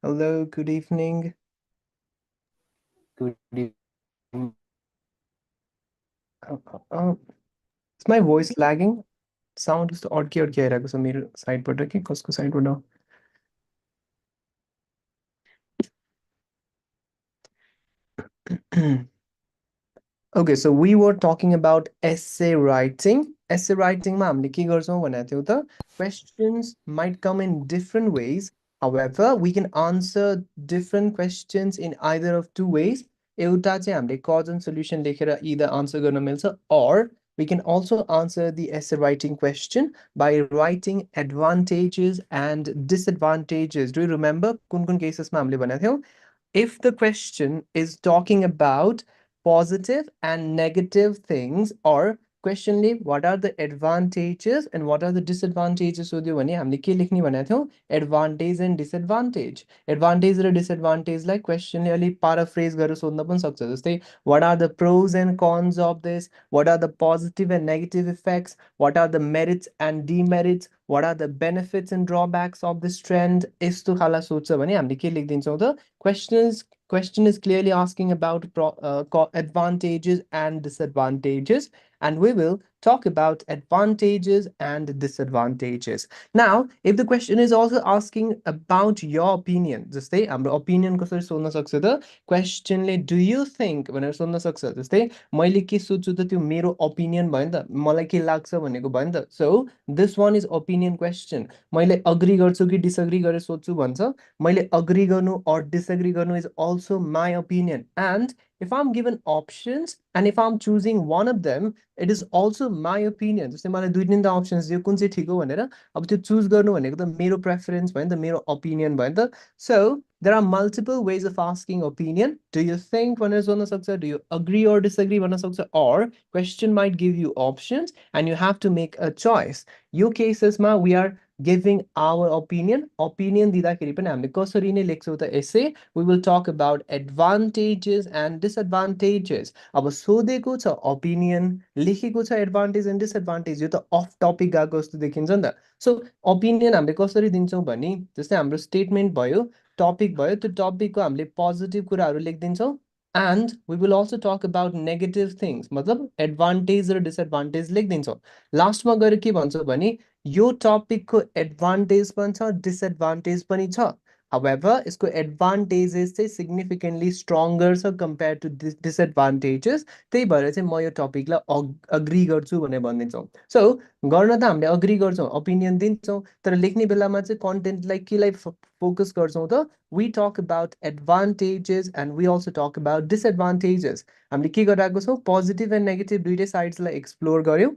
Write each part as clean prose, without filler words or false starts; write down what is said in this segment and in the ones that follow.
Hello, good evening. Good evening. Is my voice lagging? Sound is odd ki आइरहेको छ मेरो साइडबाट कि कसको साइडबाट? Okay, so we were talking about essay writing. Essay writing मा हामीले के गर्छौं भनेको थियौ त questions might come in different ways. However, we can answer different questions in either of two ways. एउटा चाहिँ हामीले cause and solution लेखेर either answer गर्न मिल्छ, or we can also answer the essay writing question by writing advantages and disadvantages. Do you remember कुन cases मा हामीले भनेको थियौ? If the question is talking about positive and negative things, or questionले what are the advantages and what are the disadvantages सोध्यो भने हामीले के लेख्ने भनेको थियौ? Advantage and disadvantage. Advantage र disadvantage लाई questionले अलि paraphrase गरेर सोध्न पनि सक्छ, जस्तै what are the pros and cons of this, what are the positive and negative effects, what are the merits and demerits, what are the benefits and drawbacks of this trend. यस्तो खाला सोध्छ भने हामीले के लेखिदिन्छौँ त? Question is clearly asking about advantages and disadvantages, and we will talk about advantages and disadvantages. Now, if the question is also asking about your opinion, जस्तै हाम्रो opinion कसरी सोध्न सक्छ त? Questionले do you think भनेर सोध्न सक्छ, जस्तै मैले के सोच्छु त त्यो मेरो opinion भयो नि त, मलाई के लाग्छ भनेको भयो नि त. So this one is opinion question. मैले agree गर्छु कि disagree गरेर सोध्छु भन्छ. मैले agree गर्नु or disagree गर्नु is also my opinion. And if I'm given options and if I'm choosing one of them, it is also my opinion. जस्तै मलाई दुई तिनवटा options दियो कुन चाहिँ ठिक हो भनेर, अब त्यो choose गर्नु भनेको त मेरो preference भयो नि त, मेरो opinion भयो नि त. So there are multiple ways of asking opinion. Do you think भनेर सोध्न सक्छ, do you agree or disagree भन्न सक्छ, or question might give you options and you have to make a choice. यो cases मा we are giving our opinion. Opinion दिँदाखेरि पनि हामीले कसरी नै लेख्छौँ त essay. We will talk about advantages and disadvantages. अब सोधेको छ opinion, लेखेको छ advantage and disadvantage, यो त off topic गएको जस्तो देखिन्छ नि त. So opinion हामीले कसरी दिन्छौँ भने जस्तै हाम्रो statement भयो, topic भयो, त्यो topic को हामीले positive कुराहरू लेखिदिन्छौँ. And we will also talk about negative things, मतलब advantage र disadvantage लेखिदिन्छौँ. लास्टमा गएर के भन्छौँ भने यो टपिकको एडभान्टेज पनि छ, डिसएडभान्टेज पनि छ. However, यसको advantages चाहिँ significantly stronger छ compared to disadvantages. त्यही भएर चाहिँ म यो टपिकलाई अग्री गर्छु भनेर भनिदिन्छौँ. So गर्न त हामीले अग्री गर्छौँ, ओपिनियन दिन्छौँ, तर लेख्ने बेलामा चाहिँ कन्टेन्टलाई केलाई फोकस गर्छौँ त? We talk about advantages and we also talk about disadvantages. हामीले के गरिरहेको छौँ? पोजिटिभ एन्ड नेगेटिभ दुईटै साइड्सलाई एक्सप्लोर गर्यौँ.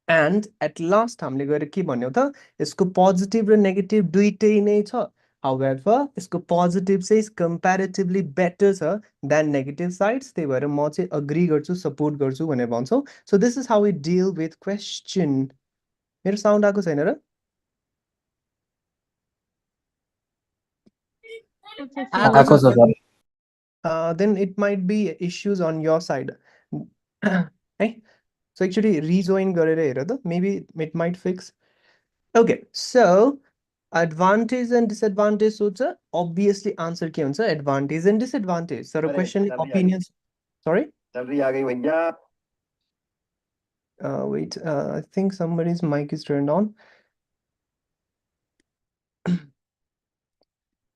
And at last हामीले गएर के भन्यौ त? यसको पोजिटिभ र नेगेटिभ दुईटै नै छ. However, यसको पोजिटिभ चाहिँ comparatively better छ than negative sides. त्यही भएर म चाहिँ अग्री गर्छु, सपोर्ट गर्छु भनेर भन्छौँ. So this is how we deal with question. मेरो साउन्ड आएको छैन र? आएको छ भने then it might be issues on your side. है? So actually rejoin गरेर हेर त, maybe it might fix. Okay, so advantage and disadvantage सोध्छ, obviously answer के हुन्छ? Advantage and disadvantage. So question opinions. Sorry? Wait, I think somebody's mic is turned on.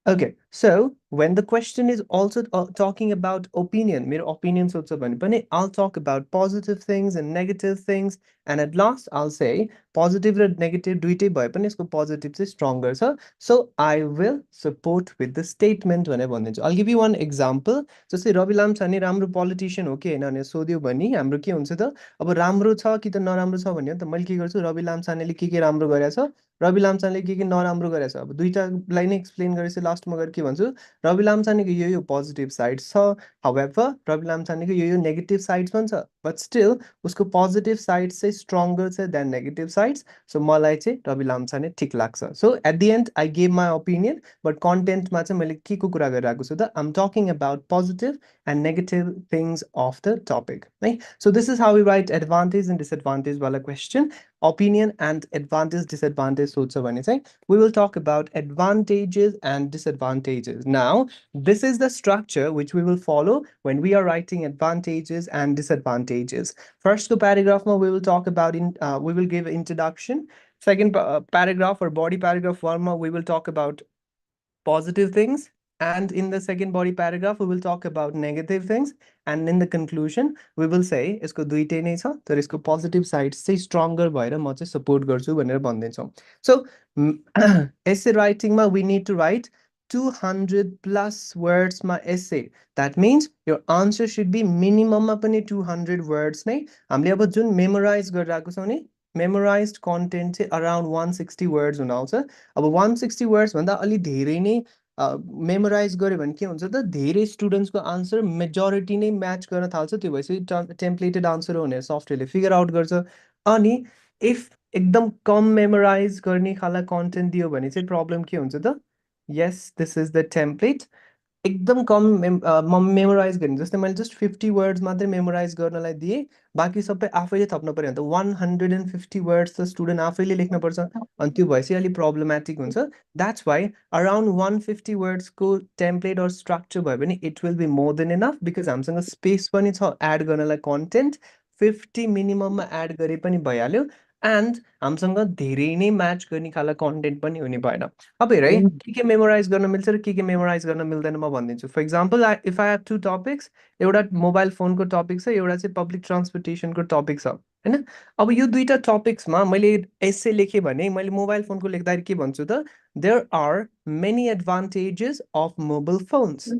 Okay, so when the question is also talking about opinion, मेरो opinion सोध्छ भने पनि I'll talk about positive things and negative things, and at last I'll say positive र negative दुईटै भए पनि यसको positive चाहिँ stronger छ. So I will support with the statement भनेर भनिदिन्छु. I'll give you one example. जस्तै रवि लामछाने राम्रो politician हो कि हैन भनेर सोध्यो भने हाम्रो के हुन्छ त? अब राम्रो छ कि त नराम्रो छ भन्यो नि त. मैले के गर्छु? रवि लामछानेले के राम्रो गरेछ, रवि लामछानेले के नराम्रो गरेछ. अब दुईटालाई नै एक्सप्लेन गरेपछि लास्टमा गएर के भन्छु? रवि लामछानेको यो पोजिटिभ साइड्स छ. हाउएभर रवि लामछानेको यो नेगेटिभ साइड्स पनि छ, बट स्टिल उसको पोजिटिभ साइड्स चाहिँ स्ट्रङ्गर छ देन नेगेटिभ साइड्स. सो मलाई चाहिँ रवि लामछाने ठिक लाग्छ. So at the end I gave my opinion, but कन्टेन्टमा चाहिँ मैले के को कुरा गरिरहेको छु त? I'm talking about positive and negative things of the topic है. So this is how we write advantage and disadvantage वाला question. opinion and advantage disadvantage सोध्छ भने चाहिँ we will talk about advantages and disadvantages. Now, this is the structure which we will follow when we are writing advantages and disadvantages. First paragraph we will talk about we will give introduction. Second paragraph or body paragraph one we will talk about positive things. And in the second body paragraph, we will talk about negative things. And in the conclusion, we will say, यसको दुईटै नै छ तर यसको positive sides चाहिँ stronger भएर म चाहिँ support गर्छु भनेर भनिदिन्छौँ. So, essay writing मा we need to write 200 plus words ma essay. That means your answer should be minimum मा पनि 200 words नै. हामीले अब जुन memorize गरिरहेको छौँ नि, memorized content चाहिँ around 160 words हुन आउँछ. अब 160 वर्ड्स भन्दा अलि धेरै नै मेमोराइज गर्यो भने के हुन्छ त धेरै स्टुडेन्ट्सको आन्सर मेजोरिटी नै म्याच गर्न थाल्छ. त्यो भएपछि टेम्प्लेटेड आन्सर हो भनेर सफ्टवेयरले फिगर आउट गर्छ. अनि इफ एकदम कम मेमोराइज गर्ने खाला कन्टेन्ट दियो भने चाहिँ प्रब्लम के हुन्छ त यस दिस इज द टेम्प्लेट एकदम कम मेमोराइज गर्ने जस्तै मैले जस्ट 50 वर्ड्स मात्रै मेमोराइज गर्नलाई दिएँ बाँकी सबै आफैले थप्नु पर्यो भने त 150 वर्ड्स त स्टुडेन्ट आफैले लेख्नुपर्छ अनि त्यो भएपछि अलिक प्रब्लमेटिक हुन्छ. द्याट्स वाइ अराउन्ड 150 वर्ड्सको टेम्प्लेट अर स्ट्रक्चर भयो भने it will be more than enough because हामीसँग स्पेस पनि छ एड गर्नलाई कन्टेन्ट 50 मिनिमममा एड गरे पनि भइहाल्यो एन्ड हामीसँग धेरै नै म्याच गर्ने खाला कन्टेन्ट पनि हुने भएन. अब हेर है के मेमोराइज गर्न मिल्छ र के मेमोराइज गर्न मिल्दैन म भनिदिन्छु. For example if I have two topics, एउटा मोबाइल फोनको टपिक छ, एउटा चाहिँ पब्लिक ट्रान्सपोर्टेसनको टपिक छ होइन. अब यो दुईटा टपिक्समा मैले एसे लेखेँ भने मैले मोबाइल फोनको लेख्दाखेरि के भन्छु त there are many advantages of mobile phones.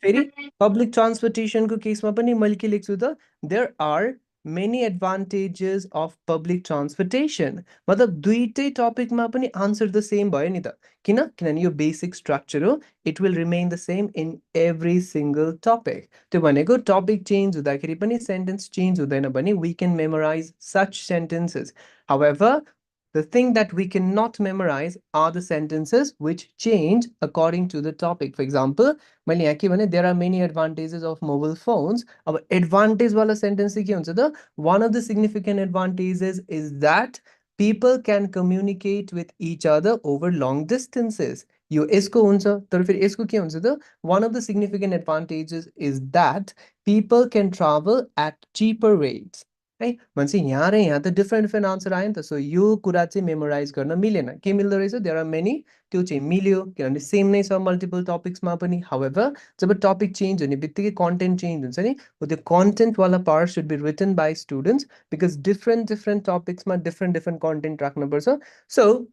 फेरि पब्लिक ट्रान्सपोर्टेसनको केसमा पनि मैले के लेख्छु त there are many advantages of public transportation. मतलब दुईटै टपिकमा पनि आन्सर द सेम भयो नि त. किनभने यो बेसिक स्ट्रक्चर हो. It will remain the same in every single topic. त्यो भनेको टपिक चेन्ज हुँदाखेरि पनि सेन्टेन्स चेन्ज हुँदैन भने we can memorise such sentences. However the thing that we cannot memorize are the sentences which change according to the topic. For example, मैले यहाँ के भने there are many advantages of mobile phones. अब advantage वाला sentence चाहिँ के हुन्छ त one of the significant advantages is that people can communicate with each other over long distances. यो यसको हुन्छ तर फेरि यसको के हुन्छ त one of the significant advantages is that people can travel at cheaper rates. है भनेपछि यहाँ र यहाँ त डिफ्रेन्ट डिफ्रेन्ट आन्सर आयो नि त. सो यो कुरा चाहिँ मेमोराइज गर्न मिलेन. के मिल्दो रहेछ देयर आर मेनी त्यो चाहिँ मिल्यो किनभने सेम नै छ मल्टिपल टपिक्समा पनि. हाउएभर जब टपिक चेन्ज हुने बित्तिकै कन्टेन्ट चेन्ज हुन्छ नि हो त्यो कन्टेन्टवाला part should be written by students because different different टपिक्समा डिफ्रेन्ट डिफ्रेन्ट कन्टेन्ट राख्नुपर्छ. So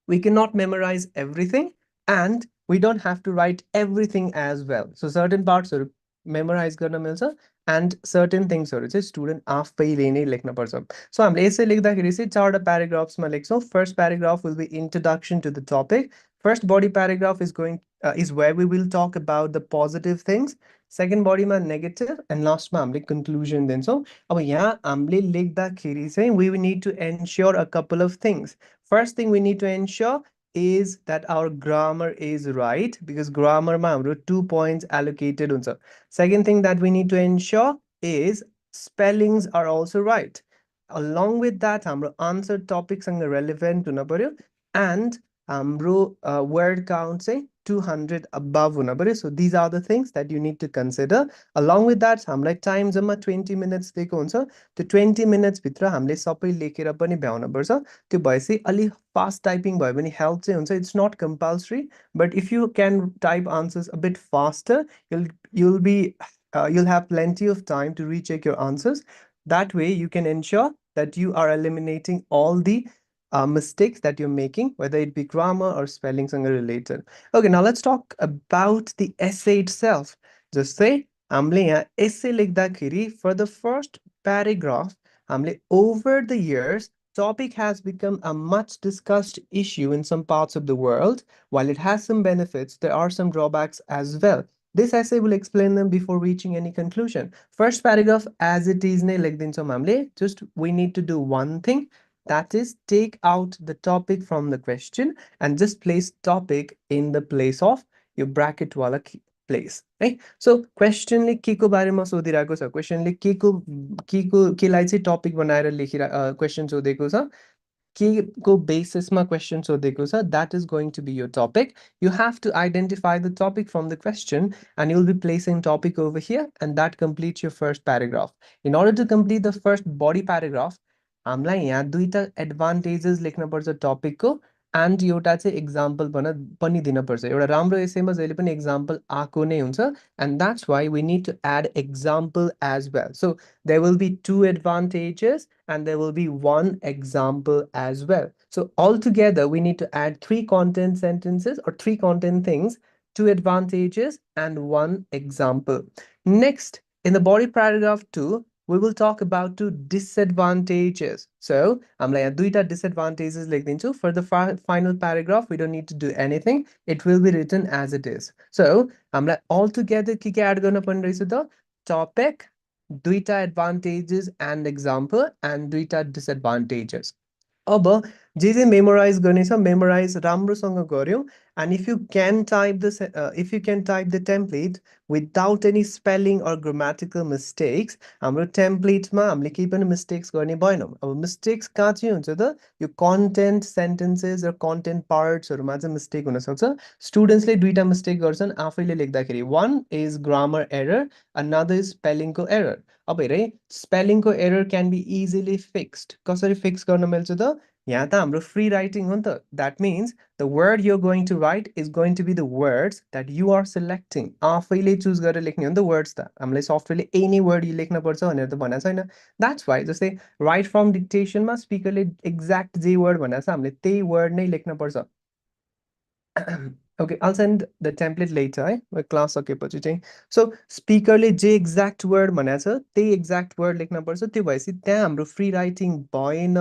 we cannot memorize everything and we don't have to write everything as well. So certain parts are memorize गर्न मिल्छ and certain things are चाहिँ student आफैले नै लेख्न पर्छ. So हामीले यसै लेख्दाखेरि चाहिँ चारवटा paragraphsमा लेख्छौँ. First paragraph will be introduction to the topic. First body paragraph is where we will talk about the positive things. Second body मा negative and last मा हामीले conclusion दिन्छौँ. अब यहाँ हामीले लेख्दाखेरि चाहिँ we need to ensure a couple of things. First thing we need to ensure is that our grammar is right because grammar ma hamro 2 points allocated huncha. Second thing that we need to ensure is spellings are also right. Along with that hamro answer topic sanga relevant huna paryo and hamro word count say 200 above huna paryo. So these are the things that you need to consider. Along with that hamलाई time जम्मा 20 minutes दिएको हुन्छ. त्यो 20 minutes भित्र हामीले सबै लेखेर पनि भ्याउन पर्छ. त्यो भएपछि अलि फास्ट टाइपिङ भयो भने हेल्प चाहिँ हुन्छ. It's not compulsory but if you can type answers a bit faster you'll have plenty of time to recheck your answers. That way you can ensure that you are eliminating all the mistakes that you're making, whether it be grammar or spelling related. Okay, now let's talk about the essay itself. Just say हामीले यहाँ essay लेख्दाखेरि for the first paragraph हामीले over the years topic has become a much discussed issue in some parts of the world. While it has some benefits, there are some drawbacks as well. This essay will explain them before reaching any conclusion. First paragraph as it is नै लेख्दिन्छौँ हामीले. Just we need to do one thing, that is take out the topic from the question and just place topic in the place of your bracket wala place है so क्वेसनले के को बारेमा सोधिरहेको छ क्वेसनले के को केलाई चाहिँ टपिक बनाएर लेखिरा क्वेसन सोधेको छ के को बेसिसमा क्वेसन सोधेको छ that is going to be your topic. You have to identify the topic from the question and you'll be placing topic over here and that completes your first paragraph. In order to complete the first body paragraph हामीलाई यहाँ दुईटा advantages लेख्न पर्छ टपिकको and एउटा चाहिँ example पनि दिन पर्छ एउटा राम्रो एसेमा जहिले पनि एक्जाम्पल आएको नै हुन्छ and that's why we need to add example as well so there will be two advantages and there will be one example as well. So altogether, we need to add three content sentences or three content things, two advantages and one example. Next, in the body paragraph 2, we will talk about two disadvantages. So, हामीलाई यहाँ दुईटा disadvantages लेखिदिन्छु. For the final paragraph, we don't need to do anything. It will be written as it is. So, हामीलाई altogether के add गर्न पर्ने रहेछ त? Topic, दुईटा advantages and example and दुईटा disadvantages. अब जे जे मेमोराइज गर्ने छ मेमोराइज राम्रोसँग गर्यो and if you can type the template without any spelling or grammatical mistakes हाम्रो टेम्प्लेटमा हामीले केही पनि मिस्टेक्स गर्ने भएनौँ अब मिस्टेक्स कहाँ चाहिँ हुन्छ त यो कन्टेन्ट सेन्टेन्सेस र कन्टेन्ट पार्ट्सहरूमा चाहिँ मिस्टेक हुनसक्छ स्टुडेन्ट्सले दुईटा मिस्टेक गर्छन् आफैले लेख्दाखेरि one is grammar error another is स्पेलिङको एरर अब हेर है स्पेलिङको error can be easily fixed कसरी फिक्स गर्न मिल्छ त यहाँ त हाम्रो फ्री राइटिङ हो नि त that means the word you going to write is going to be the words that you are selecting आफैले चुज गरेर लेख्ने हो नि त वर्ड्स त हामीलाई सफ्टवेयरले एनी वर्ड यो लेख्नुपर्छ भनेर त भनेको छैन द्याट्स वाइ जस्तै राइट फ्रम डिक्टेसनमा स्पिकरले एक्ज्याक्ट जे वर्ड भनेको छ हामीले त्यही वर्ड नै लेख्नुपर्छ Okay, I'll send the template later, class सकेपछि चाहिँ सो स्पिकरले जे एक्ज्याक्ट वर्ड भनेको छ त्यही एक्ज्याक्ट वर्ड लेख्न पर्छ त्यो भएपछि त्यहाँ हाम्रो फ्री राइटिङ भएन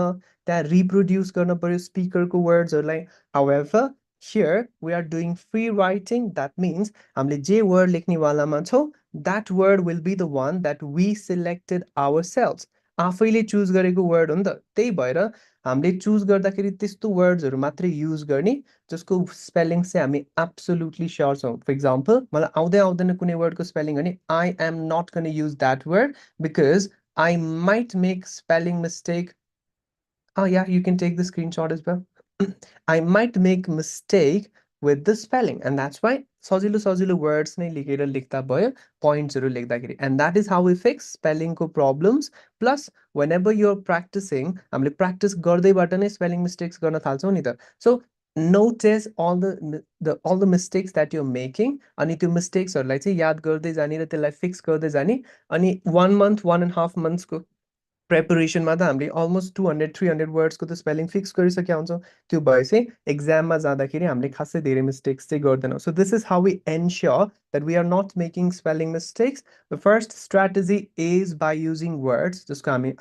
त्यहाँ रिप्रोड्युस गर्न पर्यो स्पिकरको वर्ड्सहरूलाई however here we are doing free writing that means हामीले जे वर्ड लेख्नेवालामा छौँ that word will be the one that we selected our self आफैले चुज गरेको वर्ड हो नि त त्यही भएर हामीले चुज गर्दाखेरि त्यस्तो वर्ड्सहरू मात्रै युज गर्ने जसको स्पेलिङ चाहिँ हामी एब्सोल्युटली स्योर छौँ फर इक्जाम्पल मलाई आउँदैन कुनै वर्डको स्पेलिङ भने I am not gonna use that word because I might make spelling mistake yeah, you can take the screenshot as well. I might make mistake with the spelling and that's why सजिलो words नै लेखेर लेख्दा भयो pointsहरू लेख्दाखेरि and that is how we fix spelling को problems plus whenever you're practicing हामीले practice गर्दैबाट नै spelling mistakes गर्न थाल्छौँ नि त so notice all the mistakes that you're making अनि त्यो मिस्टेक्सहरूलाई चाहिँ याद गर्दै जाने र त्यसलाई फिक्स गर्दै जाने अनि 1 month 1.5 months को प्रेपरेसनमा त हामीले अलमोस्ट 200-300 वर्ड्सको त स्पेलिङ फिक्स गरिसकेका हुन्छौँ त्यो भएपछि एक्जाममा जाँदाखेरि हामीले खासै धेरै मिस्टेक्स चाहिँ गर्दैनौँ so this is how we ensure that we are not making spelling mistakes. The first strategy is by using words जसको हामी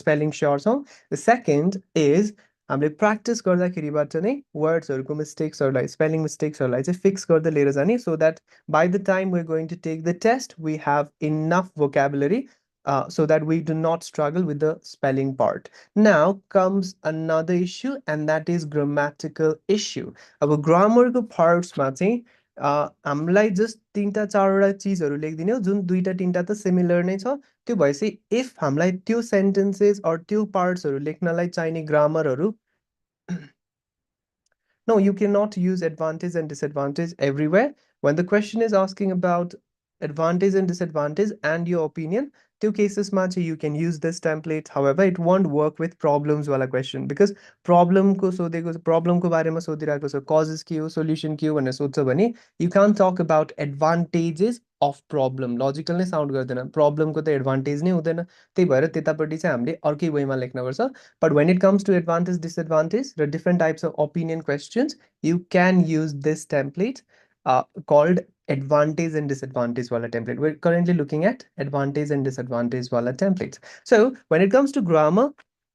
spelling sure छौँ. The second is हामीले प्र्याक्टिस गर्दाखेरिबाट नै वर्ड्सहरूको मिस्टेक्सहरूलाई स्पेलिङ मिस्टेक्सहरूलाई चाहिँ फिक्स गर्दै लिएर जाने so that by the time we going to take the test we have enough vocabulary so that we do not struggle with the spelling part. Now comes another issue and that is grammatical issue. अब ग्रामरको पार्ट्समा चाहिँ हामीलाई just 3टा 4वटा चिजहरू लेखिदिने हो जुन 2टा 3टा त similar नै छ त्यो भएपछि इफ हामीलाई त्यो सेन्टेन्सेस अर त्यो पार्ट्सहरू लेख्नलाई चाहिने ग्रामरहरू No, you cannot use advantage and disadvantage everywhere. When the question is asking about advantage and disadvantage and your opinion, two cases match you can use this template. However, it won't work with problems wala question because problem ko problem ko bare ma sodhirako cha causes के हो solution के हो भनेर सोध्छ भने you can't talk about advantages of problem. Logical नै sound गर्दैन problem को त advantage नै हुँदैन त्यही भएर त्यतापट्टि चाहिँ हामीले अर्कै वेमा लेख्न पर्छ but when it comes to advantage disadvantage the different types of opinion questions you can use this template called advantage and disadvantage wala template. We're currently looking at advantage and disadvantage wala templates. So when it comes to grammar,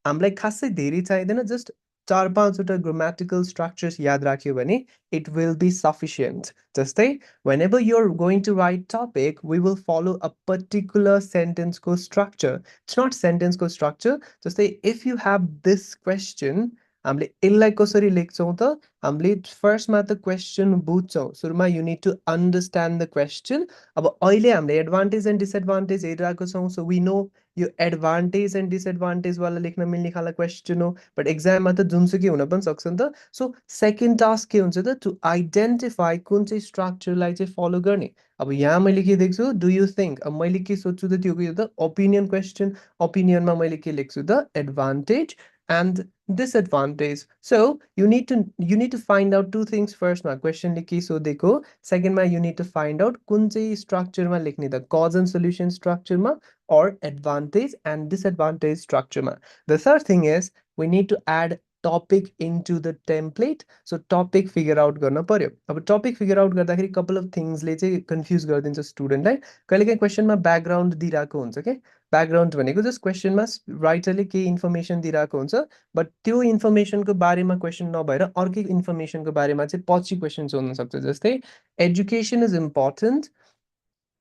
हामीलाई खासै धेरै चाहिँदैन just 4-5 grammatical structures याद राख्यो भने it will be sufficient. जस्तै whenever you're going to write topic, we will follow a particular sentence को structure. It's not sentence को structure. जस्तै if you have this question, हामीले यसलाई कसरी लेख्छौँ त हामीले फर्स्टमा त क्वेसन बुझ्छौँ सुरुमा you need to understand the question अब अहिले हामीले एडभान्टेज एन्ड डिसएडभान्टेज हेरिरहेको छौँ सो वी नो यो एडभान्टेज एन्ड डिसएडभान्टेजवाला लेख्न मिल्ने खालको क्वेसन हो बट एक्जाममा त जुनसुकै हुन पनि सक्छ नि त सो सेकेन्ड टास्क के हुन्छ त टु आइडेन्टिफाई कुन चाहिँ स्ट्रक्चरलाई चाहिँ फलो गर्ने अब यहाँ मैले के देख्छु डु यु थिङ्क अब मैले के सोध्छु त त्यो के हो त ओपिनियन क्वेसन ओपिनियनमा मैले के लेख्छु त advantage and disadvantage. So you need to find out two things first ma question le ke sodeko second ma you need to find out kun चाहिँ structure ma लेख्ने त cause and solution structure ma or advantage and disadvantage structure ma. The third thing is we need to add topic into the template. So topic figure out गर्न पर्यो अब topic figure out गर्दाखेरि couple of things ले चाहिँ confuse गरिदिन्छ student लाई कहिलेकाहीँ question मा background दिइरहेको हुन्छ के ब्याकग्राउन्ड भनेको जस्ट क्वेसनमा राइटरले केही इन्फर्मेसन दिइरहेको हुन्छ बट त्यो इन्फर्मेसनको बारेमा क्वेसन नभएर अर्कै इन्फर्मेसनको बारेमा चाहिँ पछि क्वेसन सोध्न सक्छ जस्तै education is important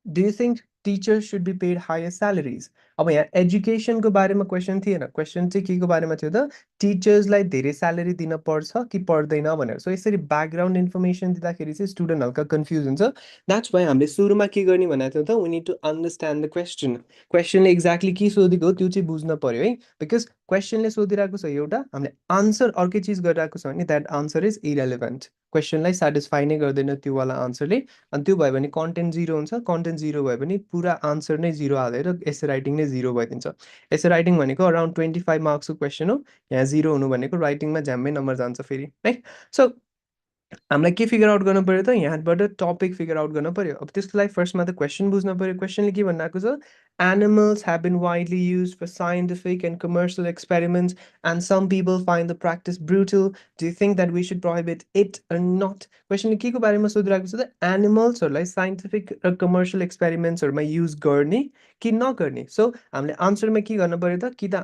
do you think teachers should be paid higher salaries अब यहाँ एजुकेसनको बारेमा क्वेसन थिएन क्वेसन चाहिँ के को बारेमा थियो त टिचर्सलाई धेरै स्यालेरी दिन पर्छ कि पर्दैन भनेर सो यसरी ब्याकग्राउन्ड इन्फर्मेसन दिँदाखेरि चाहिँ स्टुडेन्ट हल्का कन्फ्युज हुन्छ द्याट्स वाइ हामीले सुरुमा के गर्ने भनेको थियो त we need to understand the question क्वेसनले एक्ज्याक्टली के सोधेको हो त्यो चाहिँ बुझ्न पर्यो है बिकज क्वेसनले सोधिरहेको छ एउटा हामीले आन्सर अर्कै चिज गरिरहेको छ भने द्याट आन्सर इज इरेलिभेन्ट क्वेसनलाई सेटिस्फाई नै गर्दैन त्योवाला आन्सरले अनि त्यो भयो भने कन्टेन्ट जिरो हुन्छ कन्टेन्ट जिरो भयो भने पुरा आन्सर नै जिरो हालेर एसे राइटिङ नै जिरो भइदिन्छ एसे राइटिङ भनेको अराउन्ड 25 मार्क्सको क्वेसन हो यहाँ जिरो हुनु भनेको राइटिङमा झ्याम्मै नम्बर जान्छ फेरि है सो हामीलाई के फिगर आउट गर्नु पर्यो त यहाँबाट टपिक फिगर आउट गर्नु पर्यो अब त्यसको लागि फर्स्टमा त क्वेसन बुझ्नु पर्यो क्वेसनले के भनिरहेको छ animals have been widely used for scientific and commercial experiments and some people find the practice brutal do you think that we should prohibit it or not क्वेसनले के को बारेमा सोधिरहेको छ त एनिमल्सहरूलाई साइन्टिफिक र कमर्सियल एक्सपेरिमेन्ट्सहरूमा युज गर्ने कि नगर्ने सो हामीले आन्सरमा के गर्नु पर्यो त कि त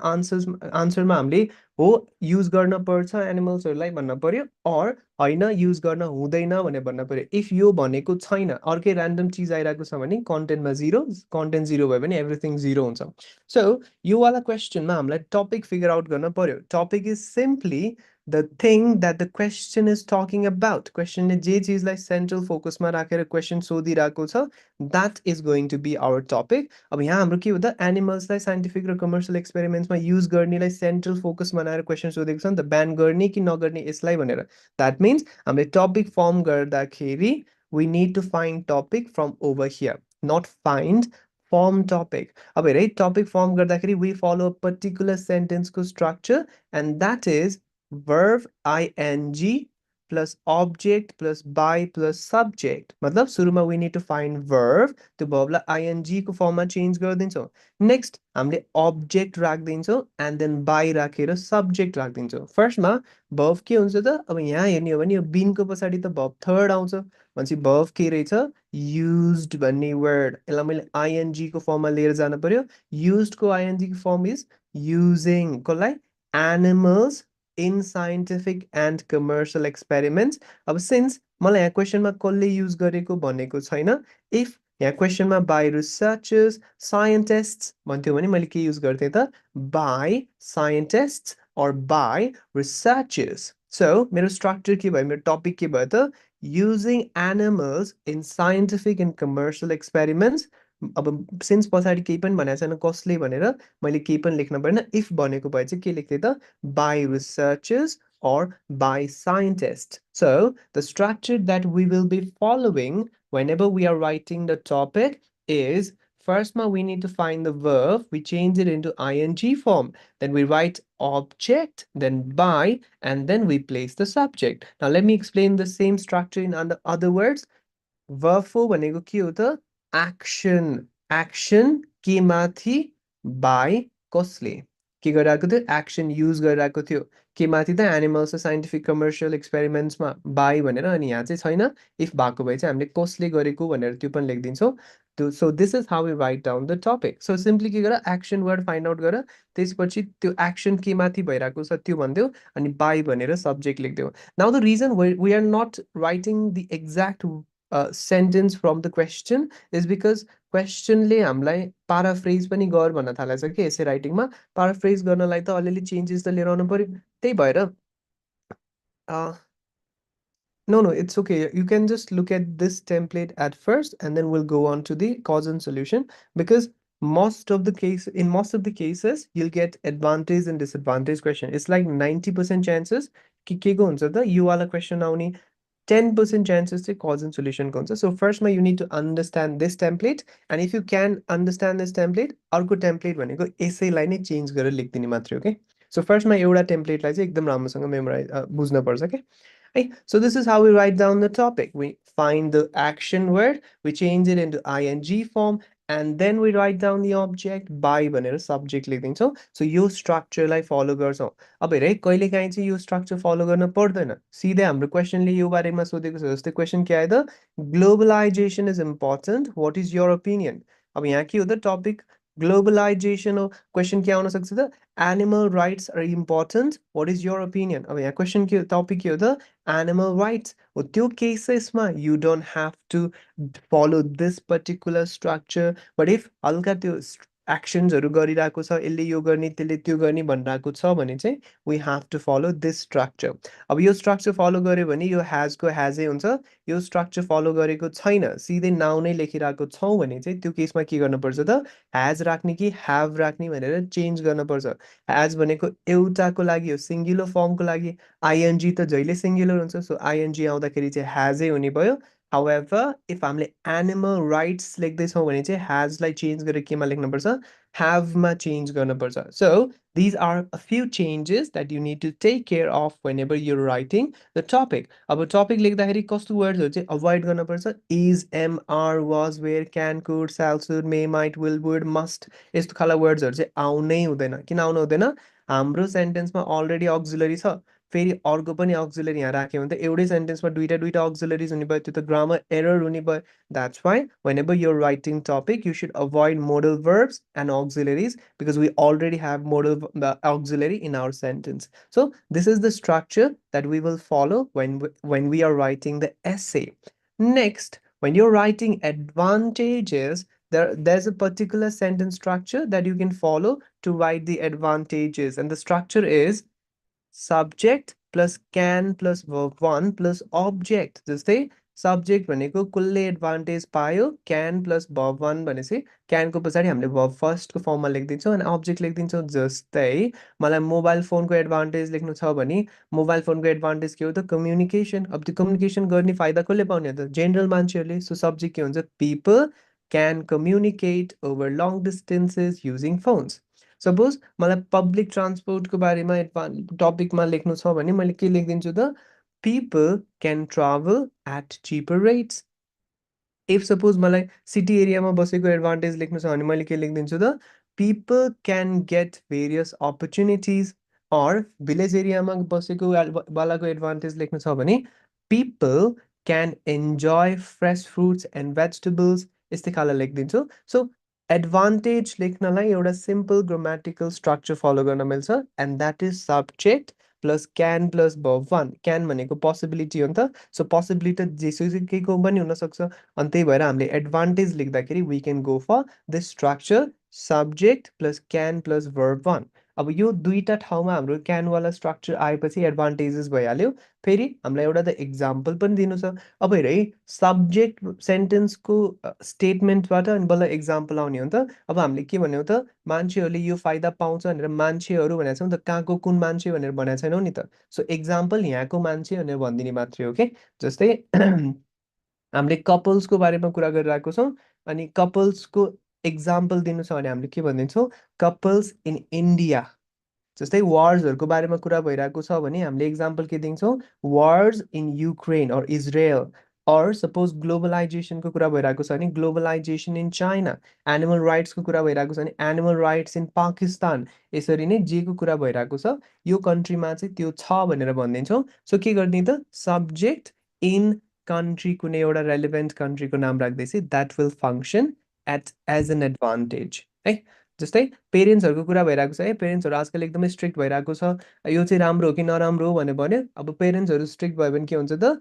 आन्सरमा हामीले हो युज गर्न पर्छ एनिमल्सहरूलाई भन्न पर्यो अर होइन युज गर्न हुँदैन भनेर भन्न पर्यो इफ यो भनेको छैन अर्कै ऱ्यान्डम चिज आइरहेको छ भने कन्टेन्टमा जिरो कन्टेन्ट जिरो भयो भने एभ्रिथिङ जिरो हुन्छ सो योवाला क्वेसनमा हामीलाई टपिक फिगर आउट गर्न पर्यो topic is simply the thing that the question is talking about question ने जे चिजलाई सेन्ट्रल फोकसमा राखेर क्वेसन सोधिरहेको छ that is going to be our topic अब यहाँ हाम्रो के हो त एनिमल्सलाई साइन्टिफिक र कमर्सियल एक्सपेरिमेन्ट्समा युज गर्नेलाई सेन्ट्रल फोकस बनाएर क्वेसन सोधेको छ नि त ब्यान गर्ने कि नगर्ने यसलाई भनेर द्याट मिन्स हामीले टपिक फर्म गर्दाखेरि we need to find topic from over here not find form topic अब हेर है टपिक फर्म गर्दाखेरि we follow a particular sentence को structure and that is verb ing plus object plus by plus subject मतलब सुरुमा we need to find verb त्यो verbलाई ing को फर्ममा चेन्ज गरिदिन्छौँ नेक्स्ट हामीले object राखिदिन्छौँ and then by राखेर subject राखिदिन्छौँ फर्स्टमा verb के हुन्छ त अब यहाँ हेर्ने हो भने यो been को पछाडि त verb थर्ड आउँछ भनेपछि verb के रहेछ used भन्ने word यसलाई मैले ing को फर्ममा लिएर जानु पर्यो used को ing को फर्म इज using को लागि animals in scientific and commercial experiments अब since मलाई यहाँ क्वेसनमा कसले युज गरेको भनेको छैन इफ यहाँ क्वेसनमा बाई रिसर्चर्स साइन्टिस्ट्स भन्थ्यो भने मैले के युज गर्थेँ त by scientists or by researchers so मेरो स्ट्रक्चर के भयो मेरो टपिक के भयो त using animals in scientific and commercial experiments अब सिन्स पछाडि केही पनि भनेको छैन कसले भनेर मैले केही पनि लेख्न परेन इफ भनेको भए चाहिँ के लेख्थेँ त by researchers or by scientists so the structure that we will be following whenever we are writing the topic is first we need to find the verb we change it into ing form then we write object then by and then we place the subject now let me explain the same structure in other words verb for भनेको के हो त action action के माथि by कसले के गरिरहेको थियो action use गरिरहेको थियो के माथि त एनिमल्स र साइन्टिफिक कमर्सियल एक्सपेरिमेन्ट्समा बाई भनेर अनि यहाँ चाहिँ छैन इफ भएको भए चाहिँ हामीले कसले गरेको भनेर त्यो पनि लेखिदिन्छौँ so this is how we write down the topic so simply के गर action word find out गर त्यसपछि त्यो action के माथि भइरहेको छ त्यो भन्दियो अनि by भनेर subject लेखिदियो now the reason we are not writing the exact sentence from the question is because क्वेसनले हामीलाई प्याराफ्रेज पनि गर भन्न थालेछ के यसै राइटिङमा प्याराफ्रेज गर्नलाई त अलिअलि चेन्जेस त लिएर आउनु पर्यो त्यही भएर Uh, no, no, it's okay. You can just look at this template at first, and then we'll go on to the cause and solution. Because in most of the cases, you'll get advantage and disadvantage question. It's like 90% chances कि के को हुन्छ त यो वाला question आउने 10% chances चाहिँ cause and solution को हुन्छ. So first you need to understand this template, and if you can understand this template, अर्को template भनेको यसैलाई नै change गरेर लेखिदिने मात्रै हो के. So first एउटा template लाई चाहिँ एकदम राम्रोसँग memorize बुझ्न पर्छ के. Hey, so this is how we write down the topic. We find the action word, we change it into ing form, and then we write down the object by भनेर subject लेखिदिन्छौँ. So यो structure लाई follow गर्छौँ. अब हेर है कहिलेकाहीँ चाहिँ यो structure follow गर्न पर्दैन. सिधै हाम्रो questionले यो बारेमा सोधेको छ जस्तै question के आयो त? Globalization is important. What is your opinion? अब यहाँ के हो त topic globalization हो. Question के आउन सक्छ त? Animal rights are important. What is your opinion? अब यहाँ question के topic के हो त? Animal rights. हो त्यो केसेसमा you don't have to follow this particular structure. But if हल्का त्यो actionsहरू गरिरहेको छ यसले यो गर्ने त्यसले त्यो गर्ने भनिरहेको छ भने चाहिँ we have to follow this structure. अब यो structure follow गर्यो भने यो has को has ए हुन्छ. यो structure follow गरेको छैन सिधै नाउँ नै लेखिरहेको छौँ भने चाहिँ त्यो केसमा के गर्नुपर्छ त has राख्ने कि have राख्ने भनेर चेन्ज गर्नुपर्छ. has भनेको एउटाको लागि हो सिंगुलर फर्मको लागि ing त जहिले सिंगुलर हुन्छ सो ing आउँदाखेरि चाहिँ has ए हुने भयो. However, if हामीले animal rights लेख्दैछौँ भने चाहिँ has लाई चेन्ज गरेर केमा लेख्नुपर्छ have मा चेन्ज गर्नुपर्छ. So these are a few changes that you need to take care of whenever you're writing the topic. अब topic लेख्दाखेरि कस्तो वर्ड्सहरू चाहिँ अभोइड गर्नुपर्छ is, am, are, was, where, can, could, shall, should, may, might, will, would, must यस्तो खालको वर्ड्सहरू चाहिँ आउनै हुँदैन. किन आउनु हुँदैन? हाम्रो सेन्टेन्समा अलरेडी अक्सिलरी छ. फेरि अर्को पनि अक्सिलरी यहाँ राख्यो भने त एउटै सेन्टेन्समा दुईटा दुईटा अक्सिलरिज हुने भयो त्यो त ग्रामर एरर हुने भयो. That's why whenever you're writing topic you should avoid modal verbs and auxiliaries because we already have auxiliary in our sentence. So this is the structure that we will follow when we are writing the essay. Next, when you're writing advantages, there's a particular sentence structure that you can follow to write the advantages, and the structure is subject plus can plus verb 1 plus object. जस्तै subject भनेको कसले advantage पायो can plus verb 1 भनेपछि can को पछाडि हामीले verb first को फर्ममा लेखिदिन्छौँ अनि object लेखिदिन्छौँ. जस्तै मलाई मोबाइल फोनको एडभान्टेज लेख्नु छ भने मोबाइल फोनको एडभान्टेज के हो त कम्युनिकेसन. अब त्यो कम्युनिकेसन गर्ने फाइदा कसले पाउने त जेनरल मान्छेहरूले. सो सब्जेक्ट के हुन्छ people can communicate over long distances using phones. Suppose मलाई पब्लिक ट्रान्सपोर्टको बारेमा टपिकमा लेख्नु छ भने मैले के लेखिदिन्छु त people can travel at cheaper rates. If suppose मलाई सिटी एरियामा बसेको एडभान्टेज लेख्नु छ भने मैले के लेखिदिन्छु त people can get various opportunities. or village एरियामा बसेको वालाको एडभान्टेज लेख्नु छ भने people can enjoy fresh fruits and vegetables यस्तै खालको लेखिदिन्छु. सो एडभान्टेज लेख्नलाई एउटा सिम्पल ग्रामेटिकल स्ट्रक्चर फलो गर्न मिल्छ and that is subject plus can plus verb 1. Can भनेको पोसिबिलिटी हो नि त. सो पोसिबिलिटी जेसुकैको पनि हुनसक्छ अनि त्यही भएर हामीले एडभान्टेज लेख्दाखेरि we can go for this structure subject plus can plus verb 1. अब यो दुईटा ठाउँमा हाम्रो क्यानवाला स्ट्रक्चर आएपछि एडभान्टेजेस भइहाल्यो. फेरि हामीलाई एउटा त इक्जाम्पल पनि दिनु छ. अब हेर है सब्जेक्ट सेन्टेन्सको स्टेटमेन्टबाट अनि बल्ल इक्जाम्पल आउने हो नि त. अब हामीले के भन्यौँ त मान्छेहरूले यो फाइदा पाउँछ भनेर मान्छेहरू भनेको छौँ त कहाँको कुन मान्छे भनेर भनेको छैनौँ नि त. सो इक्जाम्पल यहाँको मान्छे भनेर भनिदिने मात्रै हो के. जस्तै हामीले कपल्सको बारेमा कुरा गरिरहेको छौँ अनि कपल्सको इक्जाम्पल दिनु छ भने हामीले के भनिदिन्छौँ कपल्स इन इन्डिया. जस्तै वार्सहरूको बारेमा कुरा भइरहेको छ भने हामीले इक्जाम्पल के दिन्छौँ wars in Ukraine or Israel. Or suppose ग्लोबलाइजेसनको कुरा भइरहेको छ भने ग्लोबलाइजेसन इन चाइना. एनिमल राइट्सको कुरा भइरहेको छ भने एनिमल राइट्स इन पाकिस्तान. यसरी नै जेको कुरा भइरहेको छ यो कन्ट्रीमा चाहिँ त्यो छ भनेर भनिदिन्छौँ. सो के गर्ने त सब्जेक्ट इन कन्ट्री कुनै एउटा रेलिभेन्ट कन्ट्रीको नाम राख्दैछ that will function as an advantage है. जस्तै पेरेन्ट्सहरूको कुरा भइरहेको छ है पेरेन्ट्सहरू आजकल एकदमै स्ट्रिक्ट भइरहेको छ यो चाहिँ राम्रो हो कि नराम्रो हो भनेर भन्यो. अब पेरेन्ट्सहरू स्ट्रिक्ट भयो भने के हुन्छ त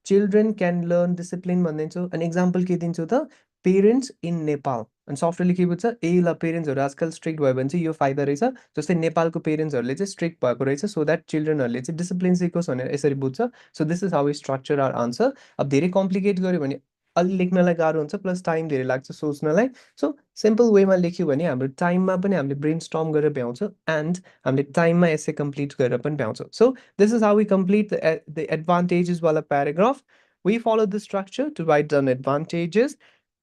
चिल्ड्रेन क्यान लर्न डिसिप्लिन भनिदिन्छु. अनि इक्जाम्पल के दिन्छु त पेरेन्ट्स इन नेपाल अनि सफ्टवेयर लेखेको छ ए ल पेरेन्ट्सहरू आजकल स्ट्रिक्ट भयो भने चाहिँ यो फाइदा रहेछ जस्तै नेपालको पेरेन्ट्सहरूले चाहिँ स्ट्रिक्ट भएको रहेछ सो द्याट चिल्ड्रेनहरूले चाहिँ डिसिप्लिन सिकोस् भनेर यसरी बुझ्छ so this is how we structure our answer अब धेरै कम्प्लिकेट गऱ्यो भने अलि लेख्नलाई गाह्रो हुन्छ प्लस टाइम धेरै लाग्छ सोच्नलाई सो सिम्पल वेमा लेख्यो भने हाम्रो टाइममा पनि हामीले ब्रेन स्टर्म गरेर भ्याउँछ एन्ड हामीले टाइममा एसे कम्प्लिट गरेर पनि भ्याउँछ so this is how we complete the advantages वाला paragraph we follow the structure to write down advantages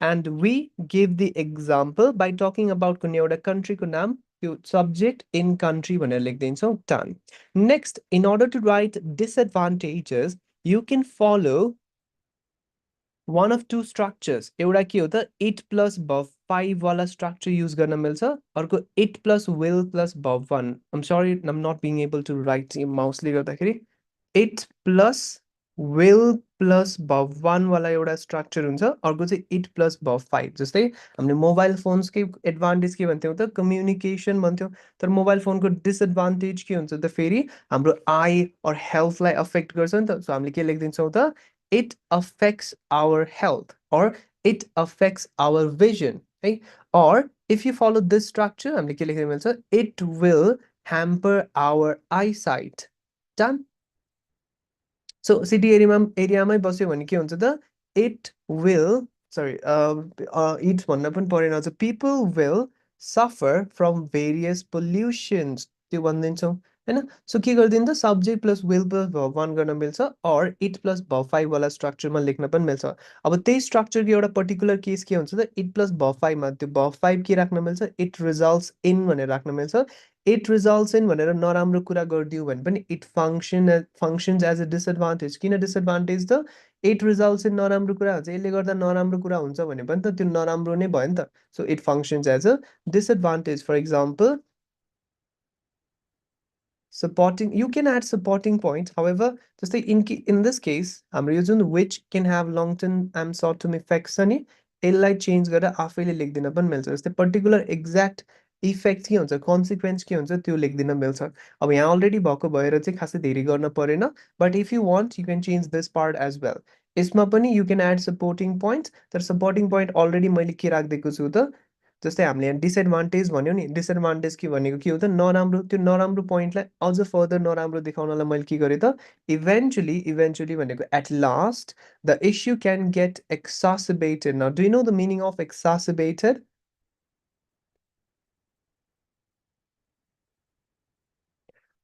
and we give the example by talking about कुनै एउटा country को नाम त्यो subject in country भनेर लेखिदिन्छौँ done next in order to write disadvantages you can follow one of two structures एउटा के हो त it plus verb 5 वाला structure use गर्न मिल्छ अर्को it plus will plus verb 1 I'm sorry I'm not being able to write mouse ले गर्दाखेरि it plus will plus verb 1 वाला एउटा structure हुन्छ अर्को चाहिँ it plus verb 5 जस्तै हामीले मोबाइल फोन्सकै एडभान्टेज के भन्थ्यौँ त कम्युनिकेसन भन्थ्यौँ तर मोबाइल फोनको डिसएडभान्टेज के हुन्छ त फेरि हाम्रो आई और हेल्थलाई अफेक्ट गर्छ नि त सो हामीले के लेखिदिन्छौँ त it affects our health or it affects our vision right or if you follow this structure हामीले के लेख्न मिल्छ it will hamper our eyesight done so city एरियामै बस्यो भने के हुन्छ त it will sorry it भन्न पनि परेन अझ people will suffer from various pollutions त्यो भनिदिन्छौँ हैन सो के गरिदिनु त subject plus will plus verb 1 गर्न मिल्छ और इट प्लस भर्ब 5 वाला स्ट्रक्चरमा लेख्न पनि मिल्छ अब त्यही स्ट्रक्चरको एउटा पर्टिकुलर केस के हुन्छ त इट प्लस भर्ब 5 मा त्यो भर्ब 5 के राख्न मिल्छ इट रिजल्ट्स इन भनेर राख्न मिल्छ इट रिजल्ट्स इन भनेर नराम्रो कुरा गरिदियो भने पनि it functions as a disadvantage किन डिसएडभान्टेज त इट रिजल्ट्स इन नराम्रो कुरा हुन्छ यसले गर्दा नराम्रो कुरा हुन्छ भने पनि त त्यो नराम्रो नै भयो नि त so it functions as a disadvantage for example supporting you can add supporting points however just in this case हाम्रो यो जुन which can have long term and short term effects अनि यसलाई चेन्ज गरेर आफैले लेख्दिन पनि मिल्छ जस्तै पर्टिकुलर एक्ज्याक्ट इफेक्ट के हुन्छ कन्सिक्वेन्स के हुन्छ त्यो लेख्दिन मिल्छ अब यहाँ अलरेडी भएको भएर चाहिँ खासै धेरै गर्न परेन but if you want you can change this part as well यसमा पनि you can add supporting points तर सपोर्टिङ पोइन्ट अलरेडी मैले के राखिदिएको छु त जस्तै हामीले यहाँ डिसएडभान्टेज भन्यो नि डिसएडभान्टेज के भनेको के हो त नराम्रो त्यो नराम्रो पोइन्टलाई अझ फर्दर नराम्रो देखाउनलाई मैले के गरेँ त इभेन्चुली भनेको at last the issue can get exacerbated now do you know the meaning of exacerbated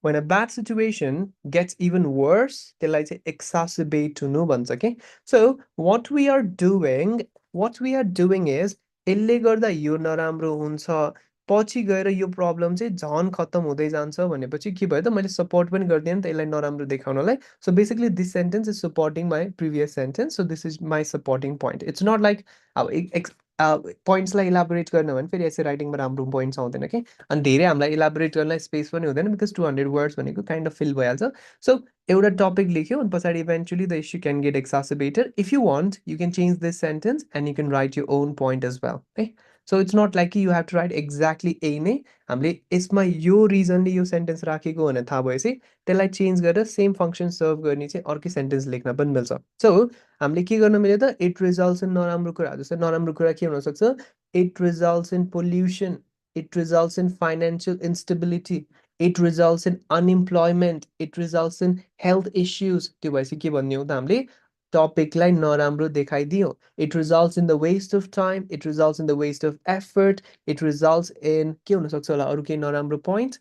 when a bad situation gets even worse त्यसलाई चाहिँ exacerbate हुनु भन्छ के so what we are doing is यसले गर्दा यो नराम्रो हुन्छ पछि गएर यो प्रब्लम चाहिँ झन खत्तम हुँदै जान्छ भनेपछि के भयो त मैले सपोर्ट पनि गर्दिएँ नि त यसलाई नराम्रो देखाउनलाई so basically this sentence is supporting my previous sentence so this is my supporting point it's not like अब पोइन्ट्सलाई इलाबोरेट गर्न भने फेरि यसै राइटिङमा राम्रो पोइन्ट्स आउँदैन कि अनि धेरै हामीलाई इलाबोरेट गर्नलाई स्पेस पनि हुँदैन बिकज 200 वर्ड्स भनेको काइन्ड अफ फिल भइहाल्छ सो एउटा टपिक लेख्यो अनि पछाडि eventually the issue can get exacerbated if you want you can change this sentence and you can write your own point as well है so it's not like कि you have to write exactly ए नै हामीले यसमा यो रिजनले यो sentence राखेको भनेर थाहा भएपछि त्यसलाई चेन्ज गरेर सेम फङ्सन सर्भ गर्ने चाहिँ अर्कै सेन्टेन्स लेख्न पनि मिल्छ सो हामीले के गर्न मिल्यो त इट रिजल्ट्स इन नराम्रो कुरा जस्तै नराम्रो कुरा के हुनसक्छ it results in pollution it results in financial instability it results in unemployment it results in health issues त्यो भएपछि के भन्ने हो त हामीले टपिकलाई नराम्रो देखाइदियो it results in the waste of time it results in the waste of effort it results in के हुनसक्छ होला अरू केही नराम्रो point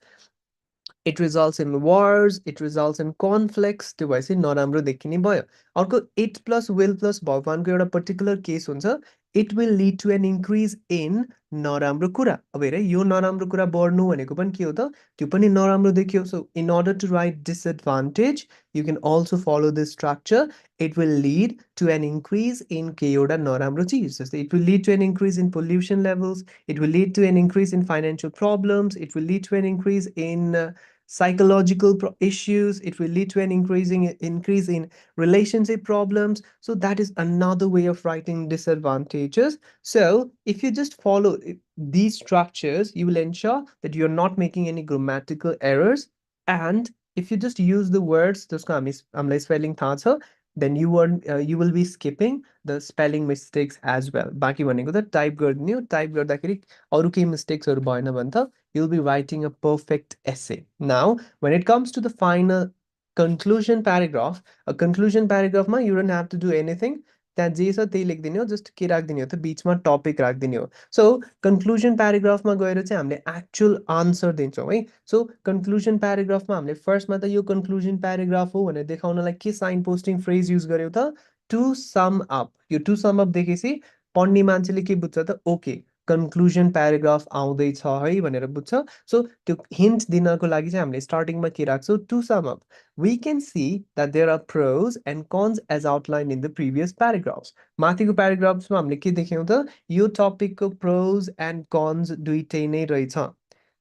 it results in wars it results in conflicts त्यो भएपछि नराम्रो देखिने भयो अर्को it plus will plus verb 1 को एउटा पर्टिकुलर केस हुन्छ it will lead to an increase in नराम्रो कुरा अब हेर यो नराम्रो कुरा बढ्नु भनेको पनि के हो त त्यो पनि नराम्रो देखियो so in order to write disadvantage you can also follow this structure it will lead to an increase in के एउटा नराम्रो चिज जस्तै it will lead to an increase in pollution levels it will lead to an increase in financial problems it will lead to an increase in psychological issues it will lead to an increase in relationship problems so that is another way of writing disadvantages so if you just follow these structures you will ensure that you're not making any grammatical errors and if you just use the words जसको हामीलाई spelling थाहा छ then you will be skipping the spelling mistakes as well. बाँकी भनेको त type गरिदिने हो, type गर्दाखेरि अरू केही मिस्टेक्सहरू भएन भने त you'll be writing a perfect essay. Now, when it comes to the final conclusion paragraph, a conclusion paragraph मा you don't have to do anything. त्यहाँ जे छ त्यही लेखिदिने हो, जस्ट के राखिदिने हो त बिचमा टपिक राखिदिने हो. सो कन्क्लुजन प्याराग्राफमा गएर चाहिँ हामीले एक्चुअल आन्सर दिन्छौँ है. सो कन्क्लुजन प्याराग्राफमा हामीले फर्स्टमा त यो कन्क्लुजन प्याराग्राफ हो भनेर देखाउनलाई के साइन पोस्टिङ फ्रेज युज गर्यो त टु सम अप. यो टु सम अप देखेपछि पढ्ने मान्छेले के बुझ्छ त ओके कन्क्लुजन प्याराग्राफ आउँदैछ है भनेर बुझ्छ. सो त्यो हिन्ट दिनको लागि चाहिँ हामीले स्टार्टिङमा के राख्छौँ to sum up. We can see that there are pros and cons as outlined in the previous paragraphs. माथिको प्याराग्राफ्समा हामीले के देख्यौँ त यो टपिकको pros and cons दुईटै नै रहेछ.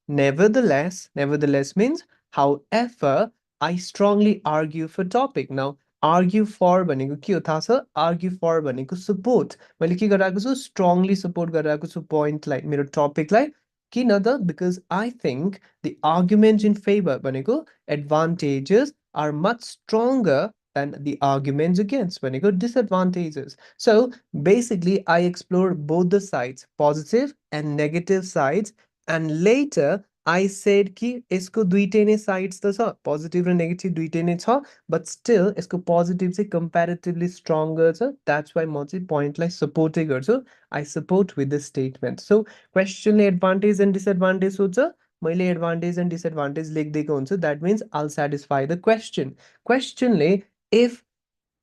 Nevertheless means however, I strongly argue for topic. Now, argue for भनेको के हो थाहा छ? Argue for भनेको support. मैले के गरिरहेको छु? Strongly support गरिरहेको छु पोइन्टलाई, मेरो टपिकलाई. किन त? Because I think the arguments in favor भनेको advantages are much stronger than the arguments against भनेको disadvantages. So basically, I explore both the sides, positive and negative sides, and later I said कि यसको दुईटै नै sides त छ, positive र negative दुईटै नै छ, but still यसको positive चाहिँ comparatively stronger छ. That's why म चाहिँ पोइन्टलाई सपोर्टै गर्छु. I support with this statement. So questionले advantage and disadvantage सोध्छ, मैले advantage and disadvantage लेखिदिएको हुन्छु. That means I'll satisfy the question. Questionले if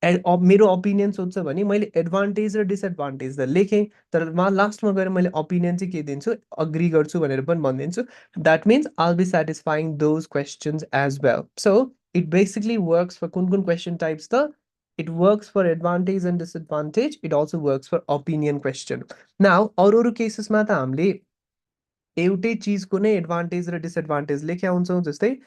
मेरो ओपिनियन सोध्छ भने मैले एडभान्टेज र डिसएडभान्टेज त लेखेँ, तर लास्टमा गएर मैले ओपिनियन चाहिँ के दिन्छु अग्री गर्छु भनेर पनि भनिदिन्छु. That means all be satisfying those questions as well. So it basically works for कुन कुन क्वेसन टाइप्स त it works for advantage and disadvantage, it also works for opinion question. Now अरू अरू केसेसमा त हामीले एउटै चिजको नै एडभान्टेज र डिसएडभान्टेज लेख्या हुन्छौँ. जस्तै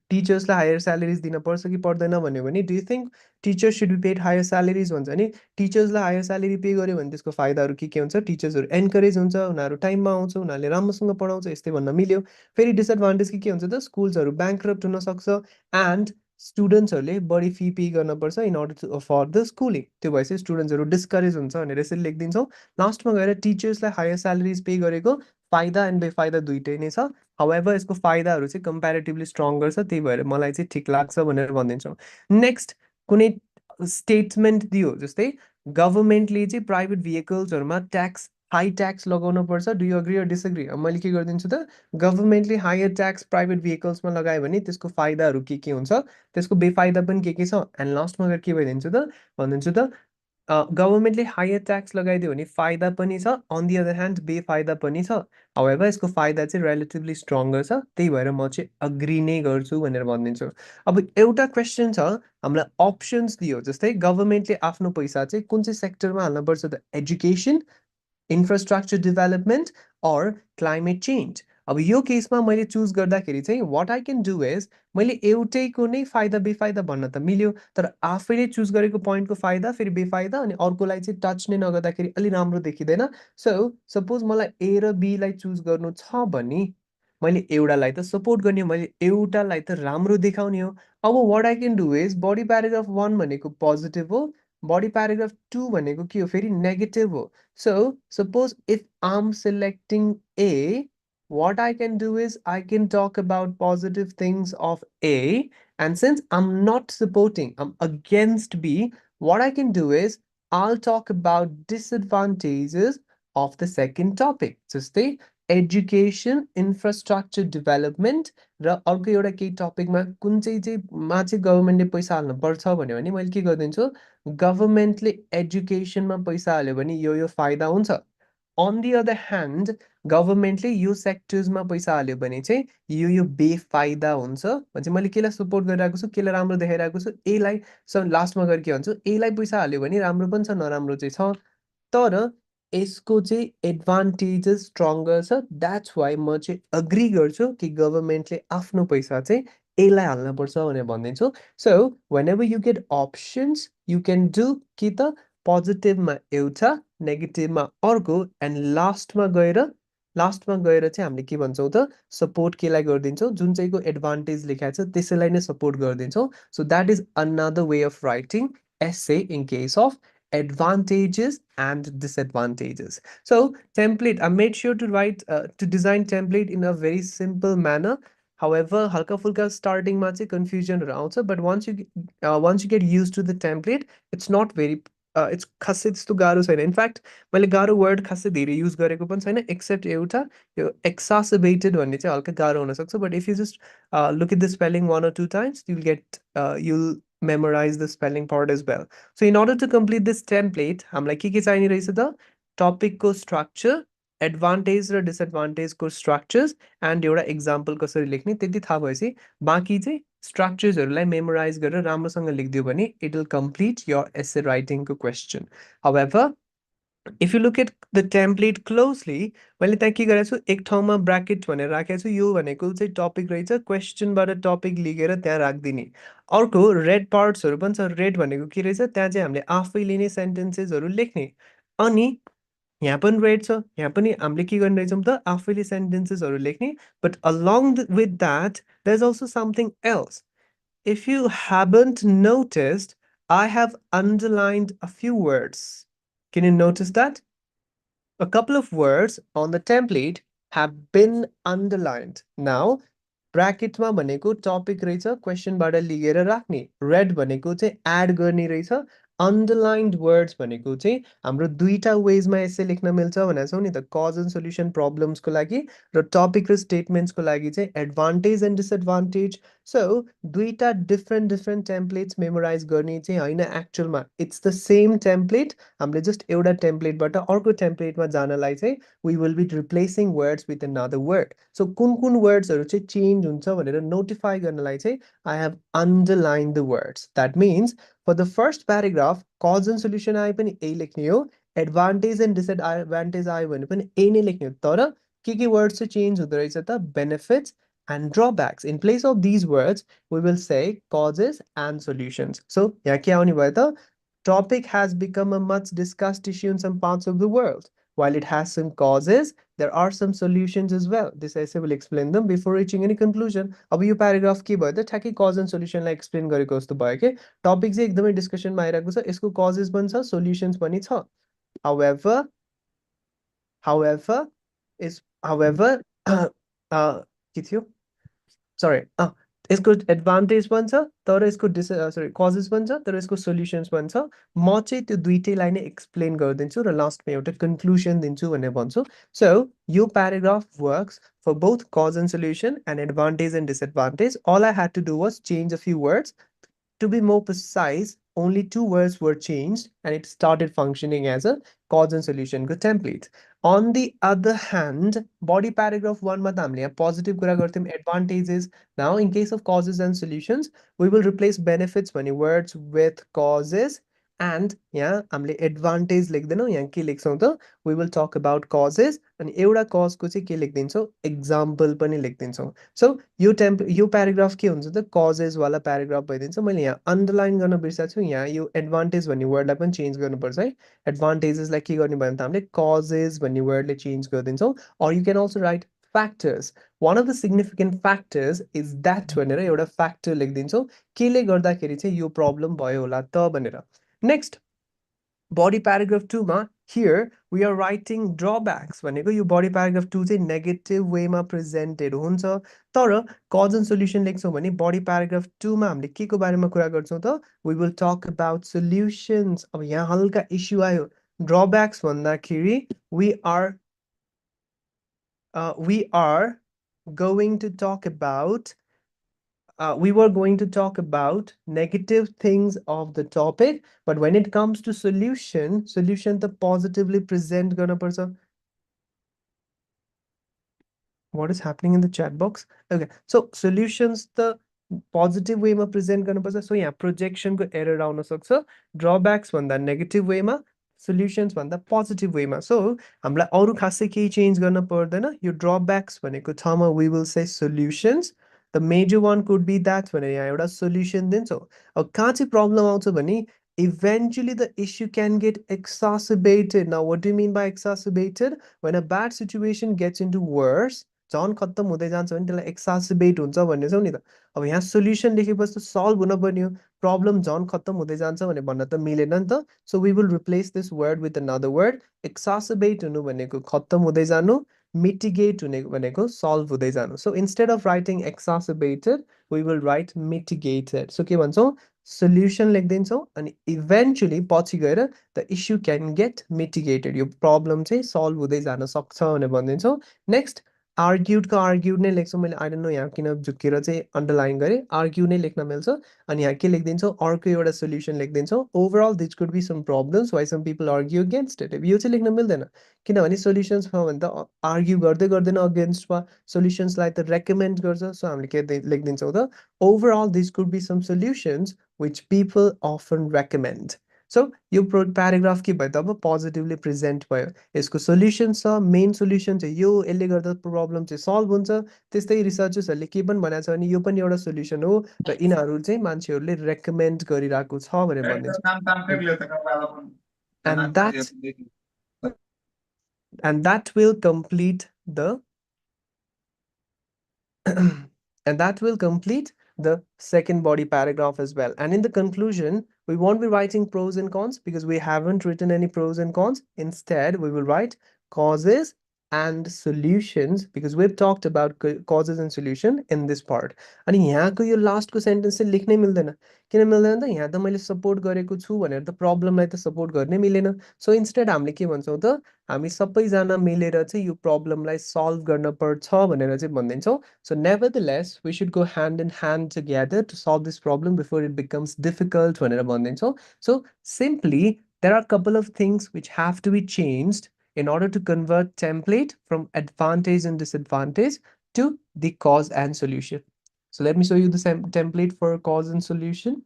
टिचर्सलाई हायर स्यालेरिज दिन पर्छ कि पर्दैन भन्यो भने do you think teachers should be paid higher salaries भन्छ नि. टिचर्सलाई हायर स्यालेरी पे गर्यो भने त्यसको फाइदाहरू के हुन्छ? टिचर्सहरू एन्करेज हुन्छ, उनीहरू टाइममा आउँछ, उनीहरूले राम्रोसँग पढाउँछ, यस्तै भन्न मिल्यो. फेरि डिसएडभान्टेज के हुन्छ त स्कुल्सहरू ब्याङ्क्रप्ट हुनसक्छ एन्ड स्टुडेन्ट्सहरूले बढी फी पे गर्नुपर्छ in order to afford the schooling. त्यो भएपछि स्टुडेन्ट्सहरू डिस्करेज हुन्छ भनेर यसरी लेखिदिन्छौँ. लास्टमा गएर टिचर्सलाई हायर स्यालेरिज पे गरेको फाइदा एन्ड बेफाइदा दुइटै नै छ. हाउएभर यसको फाइदाहरू चाहिँ कम्पेरिटिभली स्ट्रङ्गर छ, त्यही भएर मलाई चाहिँ ठिक लाग्छ भनेर भनिदिन्छौँ. नेक्स्ट कुनै स्टेटमेन्ट दियो जस्तै गभर्मेन्टले चाहिँ प्राइभेट भेहिकल्सहरूमा ट्याक्स हाई ट्याक्स लगाउनु पर्छ. Do you agree or disagree? मैले के गरिदिन्छु त गभर्मेन्टले हायर ट्याक्स प्राइभेट भेहिकल्समा लगायो भने त्यसको फाइदाहरू के हुन्छ, त्यसको बेफाइदा पनि के छ, एन्ड लास्टमा गएर के भनिदिन्छु त भनिदिन्छु त गभर्मेन्टले हायर ट्याक्स लगाइदियो भने फाइदा पनि छ, अन दि अदर ह्यान्ड बेफाइदा पनि छ. हाउएभर यसको फाइदा चाहिँ रिलेटिभली स्ट्रङ्गर छ, त्यही भएर म चाहिँ अग्री नै गर्छु भनेर भनिदिन्छु. अब एउटा क्वेसन छ, हामीलाई अप्सन्स दियो जस्तै गभर्मेन्टले आफ्नो पैसा चाहिँ कुन चाहिँ सेक्टरमा हाल्नुपर्छ त education, infrastructure development or climate change. अब यो केसमा मैले चुज गर्दाखेरि चाहिँ what I can do is मैले एउटैको नै फाइदा बेफाइदा भन्न त मिल्यो, तर आफैले चुज गरेको पोइन्टको फाइदा फेरि बेफाइदा अनि अर्कोलाई चाहिँ टच नै नगर्दाखेरि अलि राम्रो देखिँदैन. सो सपोज मलाई ए र बीलाई चुज गर्नु छ भने मैले एउटालाई त सपोर्ट गर्ने हो, मैले एउटालाई त राम्रो देखाउने हो. अब what I can do is body paragraph 1 भनेको पोजिटिभ हो, बडी प्याराग्राफ 2 भनेको के हो फेरि नेगेटिभ हो. So suppose if I'm selecting A, what I can do is I can talk about positive things of A, and since I'm not supporting, I'm against B, what I can do is I'll talk about disadvantages of the second topic. जस्तै education, infrastructure development र अर्को एउटा केही टपिकमा कुन चाहिँ मा चाहिँ गभर्मेन्टले पैसा हाल्नु पर्छ भन्यो भने मैले के गरिदिन्छु गभर्मेन्टले एजुकेसनमा पैसा हाल्यो भने यो फाइदा हुन्छ. अन दि अदर ह्यान्ड गभर्मेन्टले यो सेक्टर्समा पैसा हाल्यो भने चाहिँ यो बेफाइदा हुन्छ. भने मैले केलाई सपोर्ट गरिरहेको छु, केलाई राम्रो देखाइरहेको छु, एलाई. सो लास्टमा गएर के भन्छु एलाई पैसा हाल्यो भने राम्रो पनि छ नराम्रो चाहिँ छ, तर यसको चाहिँ एडभान्टेजेस स्ट्रङ्गर छ. द्याट्स वाइ म चाहिँ अग्री गर्छु कि गभर्मेन्टले आफ्नो पैसा चाहिँ एलाई हाल्नुपर्छ भनेर भनिदिन्छु. So whenever you get options you can do कि त पोजिटिभमा एउटा नेगेटिभमा अर्को एन्ड लास्टमा गएर लास्टमा गएर चाहिँ हामीले के भन्छौँ त सपोर्ट केलाई गरिदिन्छौँ जुन चाहिँको एडभान्टेज लेखाएको छ त्यसैलाई नै सपोर्ट गरिदिन्छौँ so that is another way of writing essay in case of advantages and disadvantages. So template, I made sure to write to design template in a very simple manner. However, halka fulka starting ma चाहिँ confusion around, but once you get used to the template, it's not very it's खासै त्यस्तो गाह्रो छैन. In fact, मैले गाह्रो word खासै धेरै use गरेको पनि छैन एक्सेप्ट एउटा यो exacerbated भन्ने चाहिँ हल्का गाह्रो हुन सक्छ. But if you just look at the spelling 1 or 2 times, you'll memorize the spelling part as well. So in order to complete this template, हामीलाई के चाहिने रहेछ त टपिकको स्ट्रक्चर एडभान्टेज र डिसएडभान्टेजको स्ट्रक्चर्स एन्ड एउटा इक्जाम्पल कसरी लेख्ने त्यति थाहा भएपछि बाँकी चाहिँ स्ट्रक्चर्सहरूलाई मेमोराइज गरेर राम्रोसँग लेखिदियो भने it will complete your essay राइटिङको question. However if you look at the template closely, मैले त्यहाँ के गरेको छु एक ठाउँमा ब्राकेट भनेर राखेको छु यो भनेको चाहिँ टपिक रहेछ क्वेसनबाट टपिक लिएर त्यहाँ राखिदिने. अर्को रेड पार्ट्सहरू पनि छ. रेड भनेको के रहेछ त्यहाँ चाहिँ हामीले आफैले नै सेन्टेन्सेसहरू लेख्ने. अनि यहाँ पनि रेड छ यहाँ पनि हामीले के गर्ने रहेछौँ त आफैले सेन्टेन्सेसहरू लेख्ने. But along with that there's also something else. If you haven't noticed, I have underlined a few words. Can you notice that? A couple of words on the template have been underlined. Now, ब्राकेटमा भनेको topic रहेछ क्वेसनबाट लिएर राख्ने. Red भनेको चाहिँ add गर्ने रहेछ. अन्डरलाइन्ड words भनेको चाहिँ हाम्रो दुईटा वेजमा यसै लेख्न मिल्छ भनेको छौँ नि त कज एन्ड सोल्युसन प्रब्लम्सको लागि र टपिक र स्टेटमेन्ट्सको लागि चाहिँ एडभान्टेज एन्ड डिसएडभान्टेज. सो दुईटा डिफ्रेन्ट टेम्प्लेट्स मेमोराइज गर्ने चाहिँ होइन एक्चुअलमा इट्स द सेम टेम्प्लेट. हामीले जस्ट एउटा टेम्प्लेटबाट अर्को टेम्प्लेटमा जानलाई चाहिँ we will be replacing words with another word. So कुन वर्ड्सहरू चाहिँ चेन्ज हुन्छ भनेर नोटिफाई गर्नलाई चाहिँ I have underlined the words. That means for the first paragraph cause and solution आए पनि यही लेख्ने हो. एडभान्टेज एन्ड डिसएडभान्टेज आयो भने पनि यही नै लेख्ने हो. तर के वर्ड्स चाहिँ चेन्ज हुँदो रहेछ त benefits and drawbacks. In place of these words, we will say causes and solutions. So यहाँ के आउने भयो त topic has become a much discussed issue in some parts of the world. While it has some causes, there are some solutions as well. This essay will explain them before reaching any conclusion. अब यो paragraph के भयो त ठ्याक्कै cause and solution लाई explain गरेको जस्तो भयो के. टपिक चाहिँ एकदमै डिस्कसनमा आइरहेको छ. यसको causes पनि छ, solutions पनि छ. However, however, के थियो? Sorry. यसको एडभान्टेज पनि छ तर यसको कजेस पनि छ तर यसको सोल्युसन्स पनि छ. म चाहिँ त्यो दुईटैलाई नै एक्सप्लेन गरिदिन्छु र लास्टमा एउटा कन्क्लुजन दिन्छु भनेर भन्छु. सो यो paragraph works for both cause and solution and advantage and disadvantage. All I had to do was change a few words. To be more precise, only 2 words were changed and it started functioning as a cause and solution template. On the other hand, body paragraph 1 मा त हामीले यहाँ positive कुरा गर्थ्यौं advantages. Now in case of causes and solutions, we will replace benefits भन्ने words with causes and यहाँ हामीले advantage लेख्दैनौं. यहाँ के लेख्छौं त we will talk about causes अनि एउटा cause को चाहिँ के लेख्दिन्छौं example पनि लेख्दिन्छौं. So यो प्याराग्राफ के हुन्छ त causes वाला प्याराग्राफ भइदिन्छ. मैले यहाँ अन्डरलाइन गर्न बिर्सेको छु. यहाँ यो एडभान्टेज भन्ने वर्डलाई पनि चेन्ज गर्नुपर्छ है. एडभान्टेजेसलाई के गर्ने भयो भने त हामीले causes भन्ने वर्डले change गरिदिन्छौं. Or you can also write factors. One of the significant factors is that भनेर एउटा factor लेख्दिन्छौं. केले गर्दाखेरि चाहिँ यो प्रब्लम भयो होला त भनेर. Next, body paragraph 2 मा here we are writing drawbacks भनेको यो body paragraph 2 चाहिँ negative way मा presented हुन्छ. तर cause and solution लेख्छौं भने body paragraph 2 मा हामीले के को बारेमा कुरा गर्छौं त we will talk about solutions. अब यहाँ हल्का इश्यू आयो. drawbacks भन्दाखेरि we are going to talk about we were going to talk about negative things of the topic, but when it comes to solution the positively present gonna person. What is happening in the chat box? Okay, so solutions the positive way ma present gonna person. So yeah, projection ko error आउन सक्छ. Drawbacks भन्दा negative way मा solutions भन्दा positive way मा. So हामीलाई अरु खासै केही चेन्ज गर्न पर्दैन. यो drawbacks भनेको ठाउँमा we will say solutions. The major one could be that भनेर यहाँ एउटा solution दिन्छौं. अब कहाँ चाहिँ प्रब्लम आउँछ भने eventually the issue can get exacerbated. Now, what do you mean by exacerbated? When a bad situation gets into worse, झन् खत्तम हुँदै जान्छ भने त्यसलाई एक्सासिबेट हुन्छ भन्ने छौ नि त। अब यहाँ सोल्युसन लेखेपछि त सल्भ हुन पर्ने हो, प्रब्लम झन् खत्तम हुँदै जान्छ भने भन्न त मिलेन नि त। So we will replace this word with another word. Exacerbate हुनु भनेको खत्तम हुँदै जानु, मिटिगेट हुने भनेको सल्भ हुँदै जानु। So instead of writing exacerbated we will write mitigated. So के भन्छौँ, सोल्युसन लेखिदिन्छौँ अनि इभेन्चुली पछि गएर the issue can get mitigated, यो प्रब्लम चाहिँ सल्भ हुँदै जान सक्छ भनेर भनिदिन्छौँ। नेक्स्ट आर्ग्युडको आर्ग्युड नै लेख्छु मैले, आई डोन्ट नो यहाँ किन झुकेर चाहिँ अन्डरलाइन गरेँ, आर्ग्यु नै लेख्न मिल्छ। अनि यहाँ के लेखिदिन्छौँ, अर्को एउटा सोल्युसन लेखिदिन्छौँ। Overall this could be some problems why some people argue against it. यो चाहिँ लेख्न मिल्दैन, किनभने सोल्युसन्समा भने त आर्ग्यु गर्दै गर्दैन अगेन्स्टमा, सोल्युसन्सलाई त रेकमेन्ड गर्छ। सो हामीले के लेखिदिन्छौँ त, overall this could be some solutions which people often recommend. So यो प्याराग्राफ के भयो त, अब पोजिटिभली प्रेजेन्ट भयो, यसको सोल्युसन छ, मेन सोल्युसन चाहिँ यो, यसले गर्दा प्रब्लम चाहिँ सल्भ हुन्छ। त्यस्तै रिसर्चर्सहरूले के पनि भनेको छ भने यो पनि एउटा सोल्युसन हो र यिनीहरू चाहिँ मान्छेहरूले रेकमेन्ड गरिरहेको छ भनेर भनिन्छ। and that and that will complete the and that will complete the second body paragraph as well. And in the conclusion, we won't be writing pros and cons because we haven't written any pros and cons. Instead, we will write causes and solutions because we've talked about causes and solution in this part. अनि यहाँको यो लास्टको sentence चाहिँ लेख्नै मिल्दैन, किन मिल्दैन त, यहाँ त मैले सपोर्ट गरेको छु भनेर त प्रब्लमलाई त सपोर्ट गर्नै मिलेन। सो इन्स्टेड हामीले के भन्छौँ त, हामी सबैजना मिलेर चाहिँ यो प्रब्लमलाई सल्भ गर्न पर्छ भनेर चाहिँ भनिदिन्छौँ। So nevertheless, we should go hand in hand together to solve this problem before it becomes difficult भनेर भनिदिन्छौँ। So simply, there are a couple of things which have to be changed in order to convert template from advantage and disadvantage to the cause and solution. So let me show you the template for cause and solution.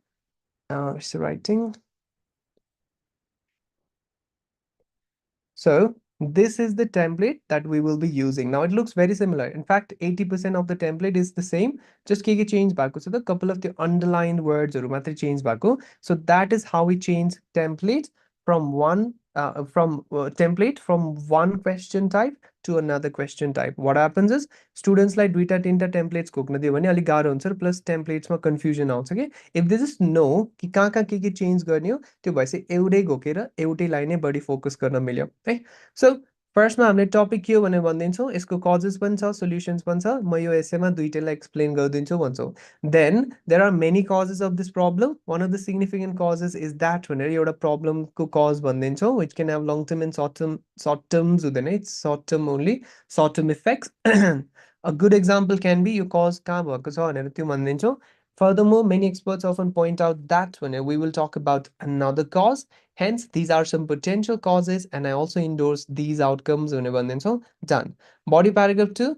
So writing. So this is the template that we will be using. Now it looks very similar. In fact, 80% of the template is the same. Just के change भएको so the couple of the underlined words or मात्रै change भएको. So that is how we change template from one template from one question type to another question type. What happens is students like दुईटा तीनटा templates खोक्न दियो भने अलिक गाह्रो हुन्छ र plus templates मा confusion आउँछ के. If they just know कि कहाँ के change गर्ने हो, त्यो भएपछि एउटै घोकेर एउटैलाई नै बढी फोकस गर्न मिल्यो है। सो फर्स्टमा हामीले टपिक के हो भनेर भनिदिन्छौँ, यसको कजेस पनि छ, सोल्युसन्स पनि छ, म यो एसेमा दुईटैलाई एक्सप्लेन गरिदिन्छु भन्छौँ। Then there are many causes of this problem, one of the significant causes is that भनेर एउटा प्रब्लमको कज भनिदिन्छौँ, which can have long term and short terms हुँदैन, it's short term only, short term effects. A good example can be यो cause कहाँ भएको छ भनेर त्यो भनिदिन्छौँ। Furthermore, many experts often point out that when we will talk about another cause. Hence, these are some potential causes, and I also endorse these outcomes. So, done. Body paragraph 2.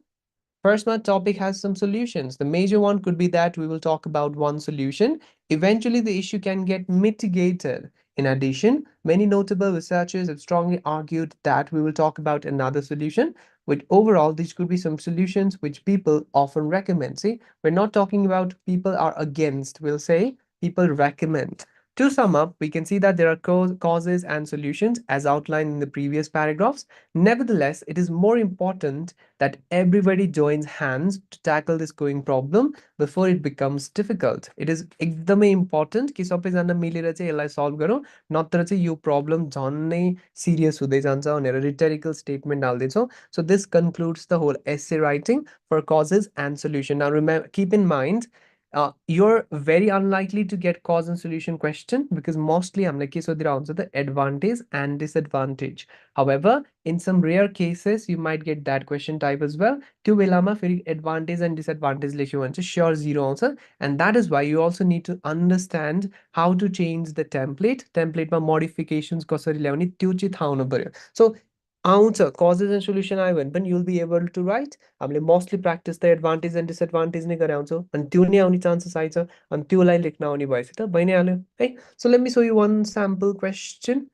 First, my topic has some solutions. The major one could be that we will talk about one solution. Eventually, the issue can get mitigated. In addition, many notable researchers have strongly argued that we will talk about another solution, which overall, these could be some solutions which people often recommend. See, we're not talking about people are against, we'll say people recommend. To sum up, we can see that there are causes and solutions as outlined in the previous paragraphs. Nevertheless, it is more important that everybody joins hands to tackle this growing problem before it becomes difficult. It is एकदमै important कि सबैजना मिलेर चाहिँ यसलाई solve गरौँ, नत्र चाहिँ यो प्रब्लम झनै सिरियस हुँदै जान्छ भनेर रिटोरिकल स्टेटमेन्ट हाल्दैछौँ। So this concludes the whole essay writing for causes and solution. Now remember, keep in mind, you're very unlikely to get cause and solution question because mostly हामीले के सोधेर आउँछ त advantage and disadvantage. However, in some rare cases, you might get that question type as well. त्यो बेलामा फेरि advantage and disadvantage लेख्यो भने चाहिँ sure zero आउँछ, and that is why you also need to understand how to change the template. Template मा modifications कसरी ल्याउने त्यो चाहिँ थाहा हुनु पर्यो. So आउँछ causes and solution आयो भने पनि you'll be able to write. हामीले मोस्टली प्र्याक्टिस त एडभान्टेज एन्ड डिसएडभान्टेज नै गरे आउँछौँ अनि त्यो नै आउने चान्सेस आइछ अनि त्योलाई लेख्न आउने भएपछि त भइ नै हाल्यो है। So let me so you one sample question.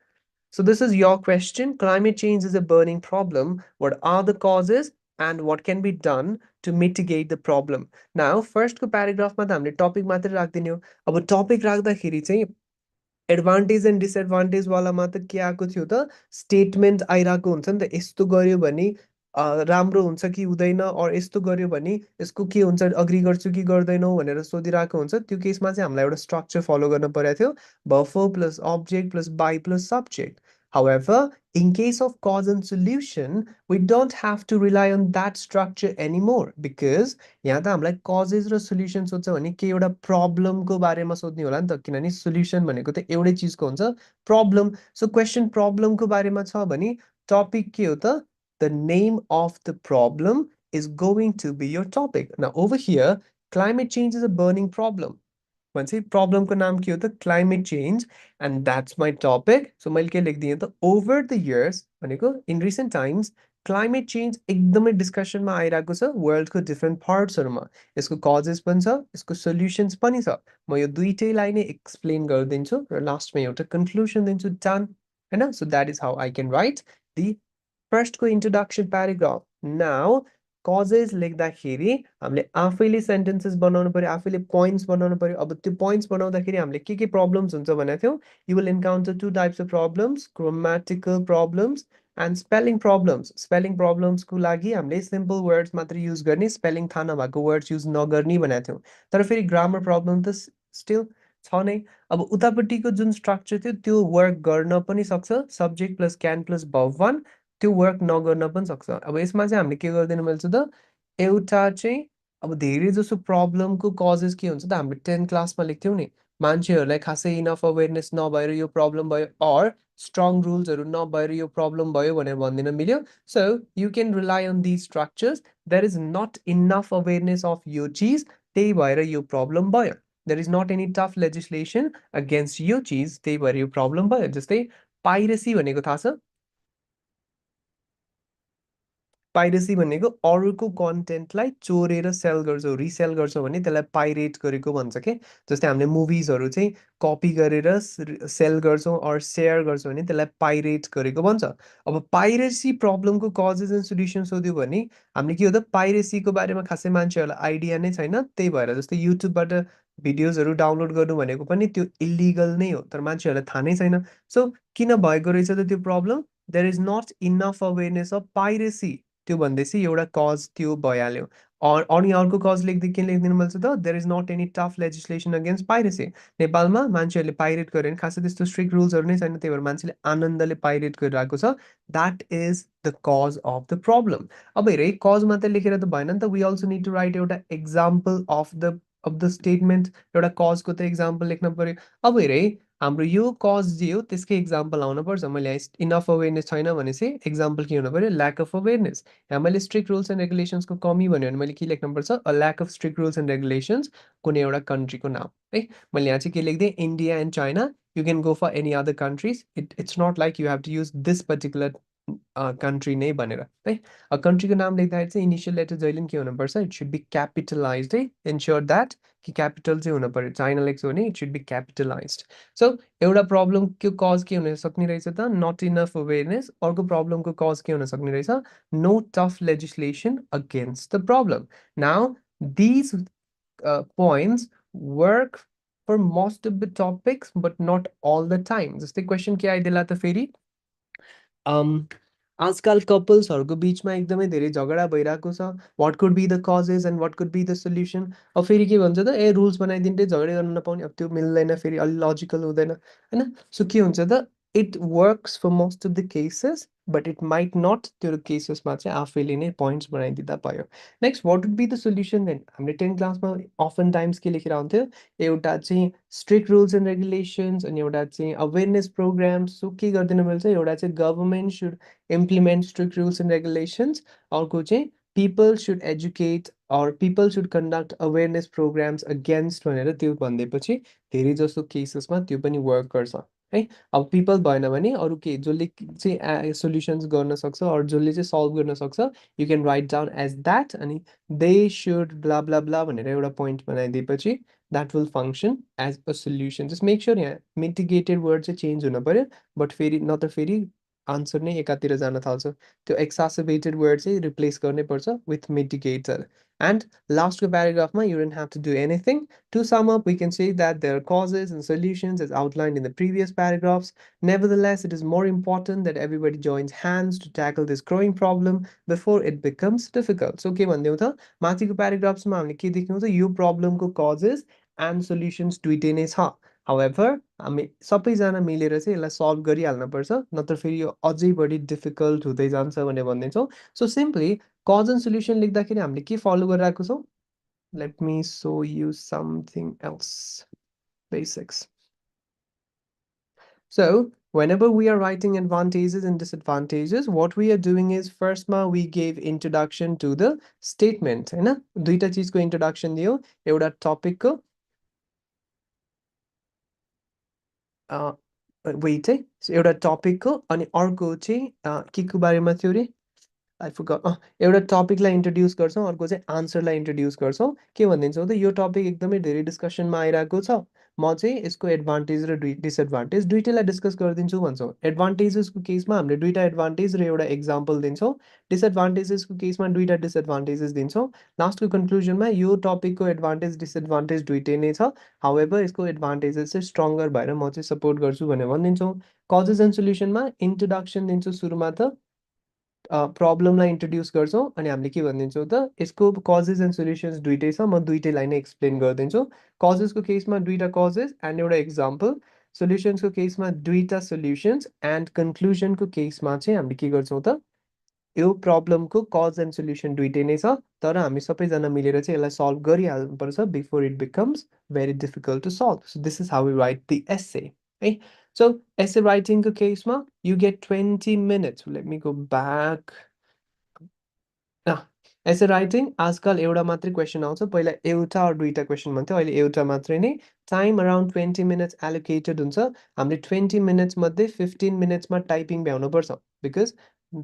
So this is your question. Climate change is a burning problem. What are the causes and what can be done to mitigate the problem? Now, first को paragraph मा त हामीले topic मात्रै राख्दिने हो। अब topic राख्दाखेरि चाहिँ advantage and disadvantage वालामा त के आएको थियो त स्टेटमेन्ट आइरहेको हुन्छ नि त यस्तो गर्यो भने राम्रो हुन्छ कि हुँदैन अर यस्तो गर्यो भने यसको के हुन्छ अग्री गर्छु कि गर्दैनौ भनेर सोधिरहेको हुन्छ त्यो केसमा चाहिँ हामीलाई एउटा स्ट्रक्चर फलो गर्न परेको थियो buffer plus object plus by plus subject however in case of cause and solution we don't have to rely on that structure anymore because यहाँ त हामीलाई कजेस र सोल्युसन सोध्छ भने के एउटा प्रब्लमको बारेमा सोध्ने होला नि त किनभने सोल्युसन भनेको त एउटै चिजको हुन्छ प्रब्लम सो क्वेसन प्रब्लमको बारेमा छ भने टपिक के हो त the name of the problem is going to be your topic now over here climate change is a burning problem भन्छ प्रब्लमको नाम के हो त climate change and that's my topic so मैले के लेखिदिएँ त ओभर द इयर्स भनेको in recent times climate change एकदमै डिस्कसनमा आइरहेको छ वर्ल्डको डिफ्रेन्ट पार्ट्सहरूमा यसको कजेस पनि छ यसको सोल्युसन्स पनि छ म यो दुइटैलाई नै एक्सप्लेन गरिदिन्छु र लास्टमा एउटा कन्क्लुजन दिन्छु डन होइन so that is how I can write the फर्स्टको इन्ट्रोडक्सन प्याराग्राफ नाउ कजेस लेख्दाखेरि हामीले आफैले सेन्टेन्सेस बनाउनु पर्यो आफैले पोइन्ट्स बनाउनु पर्यो अब त्यो पोइन्ट्स बनाउँदाखेरि हामीले के प्रब्लम्स हुन्छ भनेको थियौँ you will encounter two types of problems grammatical problems and spelling प्रब्लम्सको लागि हामीले सिम्पल वर्ड्स मात्र युज गर्ने स्पेलिङ थाहा नभएको वर्ड्स युज नगर्ने भनेको थियौँ तर फेरि ग्रामर प्रब्लम त स्टिल छ नै अब उतापट्टिको जुन स्ट्रक्चर थियो त्यो वर्क गर्न पनि सक्छ subject plus can plus verb one त्यो वर्क नगर्न पनि सक्छ अब यसमा चाहिँ हामीले के गरिदिनु मिल्छ त एउटा चाहिँ अब धेरै जसो प्रब्लमको कजेस के हुन्छ त हामीले 10 क्लासमा लेख्थ्यौँ नि मान्छेहरूलाई खासै इनफ अवेरनेस नभएर यो प्रब्लम भयो अर स्ट्रङ रुल्सहरू नभएर यो प्रब्लम भयो भनेर भनिदिन मिल्यो so you can rely on these structures there is not enough awareness of यो चिज त्यही भएर यो प्रब्लम भयो there is not any tough legislation against यो चिज त्यही भएर यो प्रब्लम भयो जस्तै पाइरेसी भनेको थाहा छ पाइरेसी भनेको अरूको कन्टेन्टलाई चोरेर सेल गर्छौ रिसेल गर्छौ भने त्यसलाई पाइरेट गरेको भन्छ के जस्तै हामीले मुभिजहरू चाहिँ कपी गरेर सेल गर्छौँ अर सेयर गर्छौँ भने त्यसलाई पाइरेट गरेको भन्छ अब पाइरेसी प्रब्लमको कजेस एन्ड सोल्युसन सोध्यो भने हामीले के हो त पाइरेसीको बारेमा खासै मान्छेहरूलाई आइडिया नै छैन त्यही भएर जस्तै युट्युबबाट भिडियोजहरू डाउनलोड गर्नु भनेको पनि त्यो इलिगल नै हो तर मान्छेहरूलाई थाहा नै छैन सो किन भएको रहेछ त त्यो problem there is not enough awareness of piracy त्यो भन्दैछ एउटा कज त्यो भइहाल्यो अनि अर्को कज लेख्दै के लेखिदिनु मिल्छ त there is not any tough legislation against piracy नेपालमा मान्छेहरूले पाइरेट गर्यो भने खासै त्यस्तो स्ट्रिक्ट रुल्सहरू नै छैन त्यही भएर मान्छेले आनन्दले पाइरेट गरिरहेको छ that is the cause of the problem अब हेर है कज मात्रै लेखेर त भएन नि त we also need to write एउटा एक्जाम्पल अफ द स्टेटमेन्ट एउटा कजको त एक्जाम्पल लेख्न पर्यो अब हेर है हाम्रो यो कज जे हो त्यसकै एक्जाम्पल आउन पर्छ मैले इनफ अवेरनेस छैन भनेपछि एक्जाम्पल के हुनु पर्यो ल्याक अफ अवेरनेस यहाँ मैले स्ट्रिक्ट रुल्स एन्ड रेगुलेसन्सको कमी भन्यो भने मैले के लेख्नुपर्छ a lack of strict rules and regulations कुनै एउटा कन्ट्रीको नाम है मैले यहाँ चाहिँ के लेख्दिएँ India and China you can go for any other countries it's not like you have to use this particular country नै भनेर है कन्ट्रीको नाम लेख्दाखेरि चाहिँ इनिसियल लेटर जहिले पनि के हुनुपर्छ इट सुड बी क्यापिटलाइज है इन्स्योर द्याट कि क्यापिटल चाहिँ हुनु पर्यो चाइना लेख्छौ भने it should be capitalise so एउटा प्रब्लमको कज के हुन सक्ने रहेछ त नट इनफ अवेरनेस अर्को प्रब्लमको कज के हुन सक्ने रहेछ no tough legislation against the problem now these points work for most of the topics but not all the time जस्तै क्वेसन के आइदिएला त फेरि आजकल कपल्सहरूको बिचमा एकदमै धेरै झगडा भइरहेको छ what could be the causes and what could be the solution अब फेरि के भन्छ त ए रुल्स बनाइदिँदै झगडा गर्न नपाउने अब त्यो मिल्दैन फेरि अलि लजिकल हुँदैन होइन सो के हुन्छ त it works for most of the cases but it might not त्यो केसेसमा चाहिँ आफैले नै पोइन्ट्स बनाइदिँदा भयो next what would be the solution then हामीले 10 क्लासमा अफन टाइम्स के लेखेर आउँथ्यो एउटा चाहिँ स्ट्रिक्ट रुल्स एन्ड रेगुलेसन्स अनि एउटा चाहिँ अवेरनेस प्रोग्राम्स सो के गरिदिनु मिल्छ एउटा चाहिँ government should implement strict rules and regulations अर्को चाहिँ people should educate or people should conduct awareness programmes against भनेर त्यो भनिदिएपछि धेरै जस्तो केसेसमा त्यो पनि वर्क गर्छ है अब पिपल भएन भने अरू के जसले चाहिँ सोल्युसन्स गर्न सक्छ अरू जसले चाहिँ सल्भ गर्न सक्छ you can write down as that अनि they should blah blah blah भनेर एउटा पोइन्ट बनाइदिएपछि that will function as a solution just make sure यहाँ मिटिगेटेड वर्ड चाहिँ चेन्ज हुनु पऱ्यो बट फेरि न त फेरि आन्सर नै एकातिर जान थाल्छ त्यो एक्सासुबेटेड वर्ड चाहिँ रिप्लेस गर्नै पर्छ with मिटिगेटर And last paragraph, you don't have to do anything. To sum up, we can say that there are causes and solutions as outlined in the previous paragraphs. Nevertheless, it is more important that everybody joins hands to tackle this growing problem before it becomes difficult. So, के भन्दै हो त माथिको प्याराग्राफ्समा हामीले के देख्यौँ त यो प्रब्लमको causes and solutions दुइटै नै छ. However, हामी सबैजना मिलेर चाहिँ यसलाई सल्भ गरिहाल्न पर्छ, नत्र फेरि यो अझै बढी डिफिकल्ट हुँदै जान्छ भनेर भन्दैछौँ. So simply cause and solution लेख्दाखेरि हामीले के फलो गरिरहेको छौँ? Let me show you something else. Basics. So whenever we are writing advantages and disadvantages, what we are doing is first we gave introduction to the statement. हैन दुईटा चीजको introduction दियो, एउटा topic को wait है एउटा topic को अनि अर्को चाहिँ के को बारेमा थियो रे I forgot. एउटा टपिकलाई इन्ट्रोड्युस गर्छौँ, अर्को चाहिँ आन्सरलाई इन्ट्रोड्युस गर्छौँ. के भनिदिन्छौँ त यो टपिक एकदमै धेरै डिस्कसनमा आइरहेको छ. म चाहिँ यसको एडभान्टेज र डिसएडभान्टेज दुइटैलाई डिस्कस गरिदिन्छु भन्छौँ. एडभान्टेजेसको केसमा हामीले दुईटा एडभान्टेज र एउटा एक्जाम्पल दिन्छौँ. डिसएडभान्टेजेसको केसमा दुईटा डिसएडभान्टेजेस दिन्छौँ. लास्टको कन्क्लुजनमा यो टपिकको एडभान्टेज डिसएडभान्टेज दुइटै नै छ. हाउएभर यसको एडभान्टेजेस चाहिँ स्ट्रङ्गर भएर म चाहिँ सपोर्ट गर्छु भनेर भनिदिन्छौँ. कजेस एन्ड सोल्युसनमा इन्ट्रोडक्सन दिन्छु सुरुमा त प्रब्लमलाई इन्ट्रोड्युस गर्छौँ अनि हामीले के भनिदिन्छौँ त यसको कजेस एन्ड सोल्युसन्स दुइटै छ. म दुइटैलाई नै एक्सप्लेन गरिदिन्छु. कजेसको केसमा दुईटा कजेस एन्ड एउटा एक्जाम्पल. सोल्युसन्सको केसमा दुईटा सोल्युसन्स एन्ड कन्क्लुजनको केसमा चाहिँ हामीले के गर्छौँ त यो प्रब्लमको कज एन्ड सोल्युसन दुइटै नै छ, तर हामी सबैजना मिलेर चाहिँ यसलाई सल्भ गरिहाल्नुपर्छ before it becomes very difficult to solve. So this is how we write the essay है. सो एसे राइटिङको केसमा you get 20 minutes. Let me go back. Essay writing आजकल एउटा मात्रै क्वेसन आउँछ. पहिला एउटा दुईटा क्वेसन भन्थ्यो, अहिले एउटा मात्रै नै. टाइम अराउन्ड 20 minutes एलोकेटेड हुन्छ. हामीले 20 minutes मध्ये 15 minutesमा टाइपिङ भ्याउनुपर्छ. बिकज